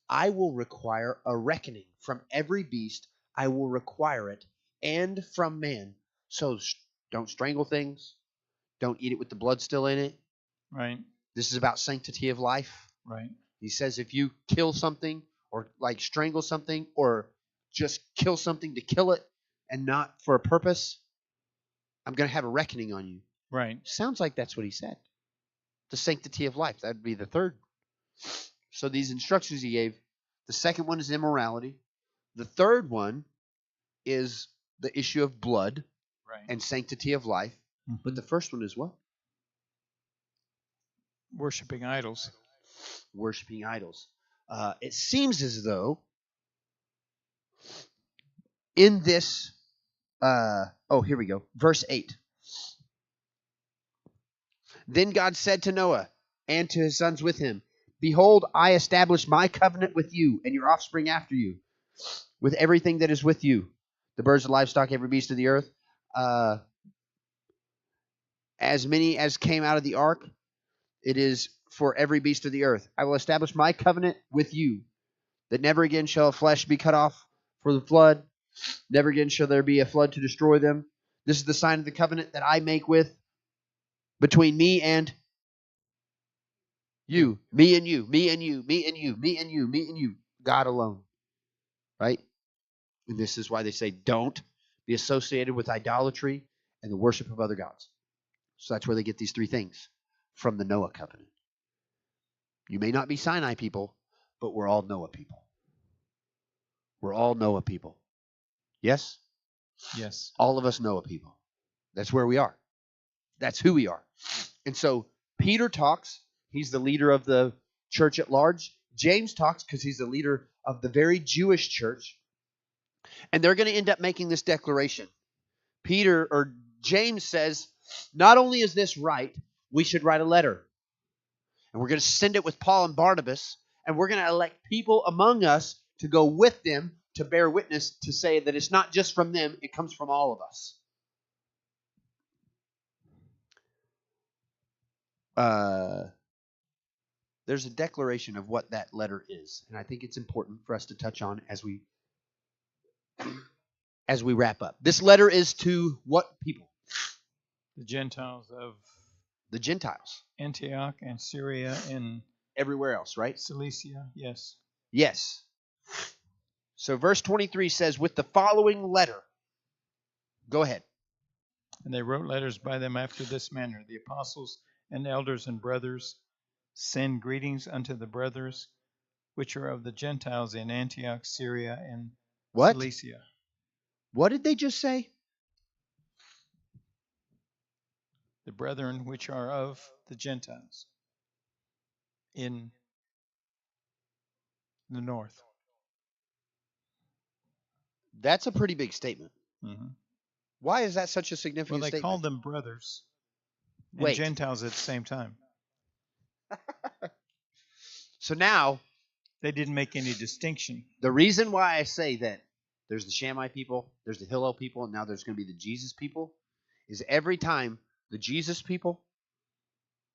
[SPEAKER 2] I will require a reckoning. From every beast, I will require it, and from man. So don't strangle things. Don't eat it with the blood still in it.
[SPEAKER 1] Right.
[SPEAKER 2] This is about sanctity of life.
[SPEAKER 1] Right.
[SPEAKER 2] He says if you kill something or like strangle something or just kill something to kill it and not for a purpose, I'm going to have a reckoning on you.
[SPEAKER 1] Right.
[SPEAKER 2] Sounds like that's what he said. The sanctity of life. That would be the third. So these instructions he gave, the second one is immorality. The third one is the issue of blood and sanctity of life. Mm-hmm. But the first one is what?
[SPEAKER 1] Worshipping idols.
[SPEAKER 2] Worshipping idols. It seems as though in this, here we go. Verse 8. Then God said to Noah and to his sons with him, behold, I establish my covenant with you and your offspring after you, with everything that is with you, the birds, the livestock, every beast of the earth, as many as came out of the ark, it is for every beast of the earth. I will establish my covenant with you, that never again shall flesh be cut off for the flood, Never again shall there be a flood to destroy them. This is the sign of the covenant that I make between me and you, me and you, me and you, me and you, me and you, me and you, God alone. Right? And this is why they say don't be associated with idolatry and the worship of other gods. So that's where they get these three things from the Noah covenant. You may not be Sinai people, but we're all Noah people. We're all Noah people. Yes?
[SPEAKER 1] Yes.
[SPEAKER 2] All of us Noah people. That's where we are. That's who we are. And so Peter talks. He's the leader of the church at large. James talks because he's the leader of the very Jewish church. And they're going to end up making this declaration. James says, not only is this right, we should write a letter. And we're going to send it with Paul and Barnabas. And we're going to elect people among us to go with them to bear witness, to say that it's not just from them, it comes from all of us. There's a declaration of what that letter is, and I think it's important for us to touch on as we wrap up. This letter is to what people?
[SPEAKER 1] The Gentiles of
[SPEAKER 2] The Gentiles.
[SPEAKER 1] Antioch and Syria and
[SPEAKER 2] Everywhere else, right?
[SPEAKER 1] Cilicia, yes.
[SPEAKER 2] Yes. So verse 23 says, with the following letter. Go ahead.
[SPEAKER 1] And they wrote letters by them after this manner. The apostles and elders and brothers send greetings unto the brothers which are of the Gentiles in Antioch, Syria, and Cilicia.
[SPEAKER 2] What did they just say?
[SPEAKER 1] The brethren which are of the Gentiles in the north.
[SPEAKER 2] That's a pretty big statement.
[SPEAKER 1] Mm-hmm.
[SPEAKER 2] Why is that such a significant
[SPEAKER 1] statement?
[SPEAKER 2] Well,
[SPEAKER 1] Called them brothers and Gentiles at the same time.
[SPEAKER 2] So now,
[SPEAKER 1] they didn't make any distinction.
[SPEAKER 2] The reason why I say that there's the Shammai people, there's the Hillel people, and now there's going to be the Jesus people, is every time the Jesus people,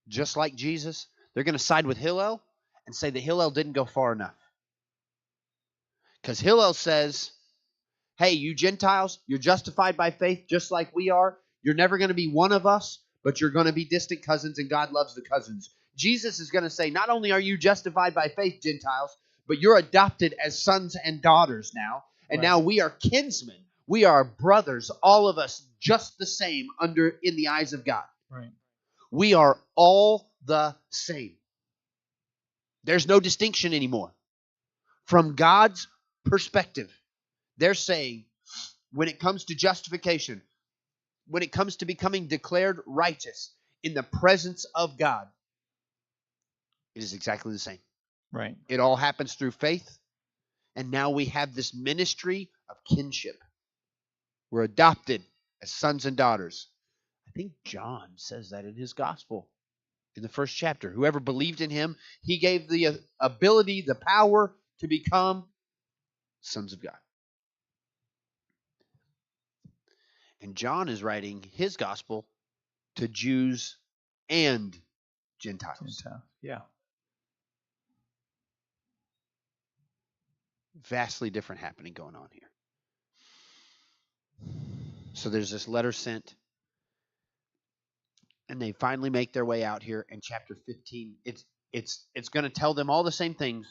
[SPEAKER 2] just like Jesus, they're going to side with Hillel and say that Hillel didn't go far enough. Because Hillel says, hey, you Gentiles, you're justified by faith just like we are. You're never going to be one of us, but you're going to be distant cousins, and God loves the cousins. Jesus is going to say, not only are you justified by faith, Gentiles, but you're adopted as sons and daughters now. And now we are kinsmen. We are brothers, all of us just the same in the eyes of God.
[SPEAKER 1] Right.
[SPEAKER 2] We are all the same. There's no distinction anymore. From God's perspective, they're saying, when it comes to justification, when it comes to becoming declared righteous in the presence of God, it is exactly the same.
[SPEAKER 1] Right.
[SPEAKER 2] It all happens through faith. And now we have this ministry of kinship. We're adopted as sons and daughters. I think John says that in his gospel in the first chapter. Whoever believed in him, he gave the ability, the power to become sons of God. And John is writing his gospel to Jews and Gentiles.
[SPEAKER 1] Yeah.
[SPEAKER 2] Vastly different happening going on here. So there's this letter sent, and they finally make their way out here in chapter 15. It's going to tell them all the same things,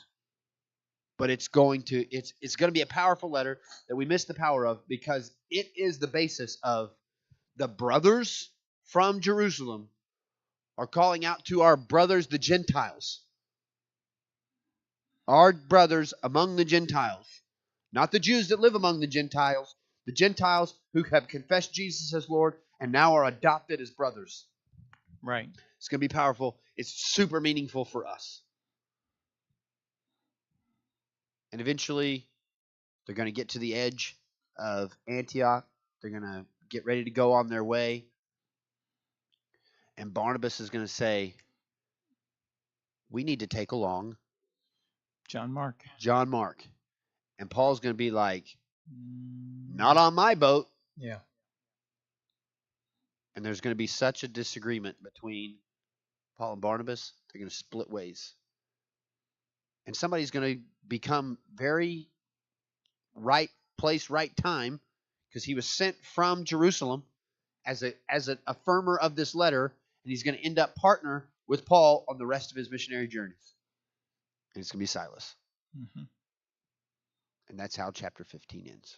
[SPEAKER 2] but it's going to be a powerful letter that we miss the power of, because it is the basis of the brothers from Jerusalem are calling out to our brothers, the Gentiles. Our brothers among the Gentiles. Not the Jews that live among the Gentiles who have confessed Jesus as Lord and now are adopted as brothers.
[SPEAKER 1] Right.
[SPEAKER 2] It's going to be powerful. It's super meaningful for us. And eventually, they're going to get to the edge of Antioch. They're going to get ready to go on their way. And Barnabas is going to say, we need to take along
[SPEAKER 1] John Mark.
[SPEAKER 2] And Paul's going to be like, not on my boat.
[SPEAKER 1] Yeah.
[SPEAKER 2] And there's going to be such a disagreement between Paul and Barnabas. They're going to split ways. And somebody's going to become very right place, right time, because he was sent from Jerusalem as an affirmer of this letter, and he's going to end up partner with Paul on the rest of his missionary journeys. And it's going to be Silas.
[SPEAKER 1] Mm-hmm.
[SPEAKER 2] And that's how chapter 15 ends.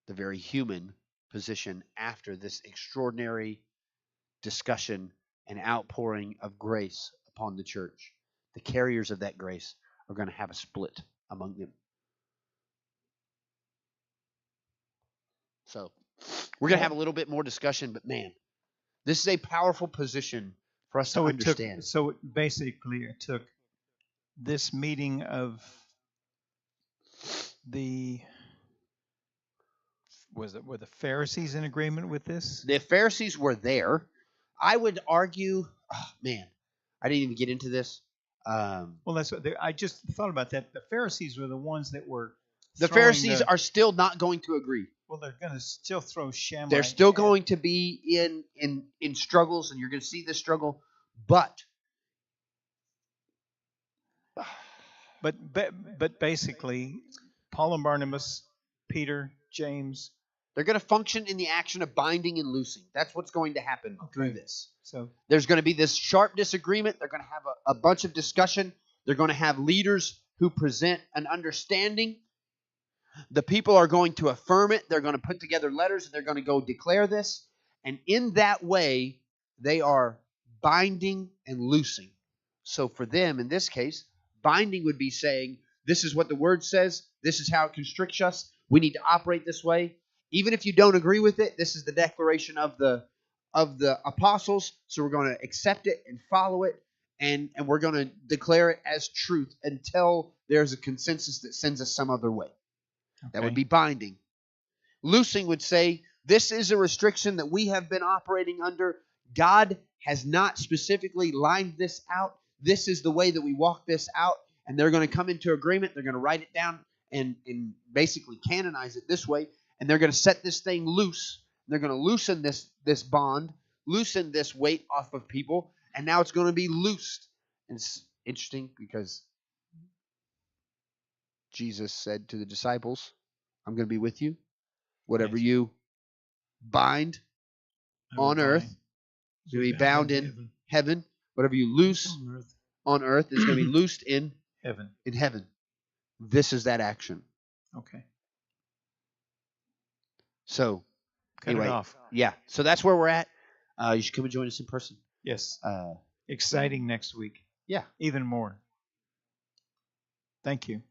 [SPEAKER 2] The very human position after this extraordinary discussion and outpouring of grace upon the church. The carriers of that grace are going to have a split among them. So we're going to have a little bit more discussion, but man, this is a powerful position for us to understand.
[SPEAKER 1] Basically it took this meeting of were the Pharisees in agreement with this?
[SPEAKER 2] The Pharisees were there. I would argue, I didn't even get into this.
[SPEAKER 1] Well, that's what I just thought about that. The Pharisees were the ones that were.
[SPEAKER 2] The Pharisees are still not going to agree.
[SPEAKER 1] Well, they're going to still throw Shammai.
[SPEAKER 2] They're still going to be in struggles, and you're going to see this struggle. But
[SPEAKER 1] basically, Paul and Barnabas, Peter, James,
[SPEAKER 2] they're going to function in the action of binding and loosing. That's what's going to happen through this.
[SPEAKER 1] So
[SPEAKER 2] there's going to be this sharp disagreement. They're going to have a bunch of discussion. They're going to have leaders who present an understanding. The people are going to affirm it. They're going to put together letters, and they're going to go declare this. And in that way, they are binding and loosing. So for them, in this case, binding would be saying, this is what the word says. This is how it constricts us. We need to operate this way. Even if you don't agree with it, this is the declaration of the apostles. So we're going to accept it and follow it. And we're going to declare it as truth until there's a consensus that sends us some other way. Okay. That would be binding. Loosing would say, this is a restriction that we have been operating under. God has not specifically lined this out. This is the way that we walk this out. And they're going to come into agreement. They're going to write it down and basically canonize it this way. And they're going to set this thing loose. They're going to loosen this bond, loosen this weight off of people. And now it's going to be loosed. And it's interesting because Jesus said to the disciples, I'm going to be with you. Whatever you bind on earth will be bound in heaven. Whatever you loose on earth is going to be loosed in heaven. This is that action.
[SPEAKER 1] Okay.
[SPEAKER 2] So,
[SPEAKER 1] Cut it off.
[SPEAKER 2] Yeah. So that's where we're at. You should come and join us in person.
[SPEAKER 1] Yes. Exciting next week.
[SPEAKER 2] Yeah.
[SPEAKER 1] Even more. Thank you.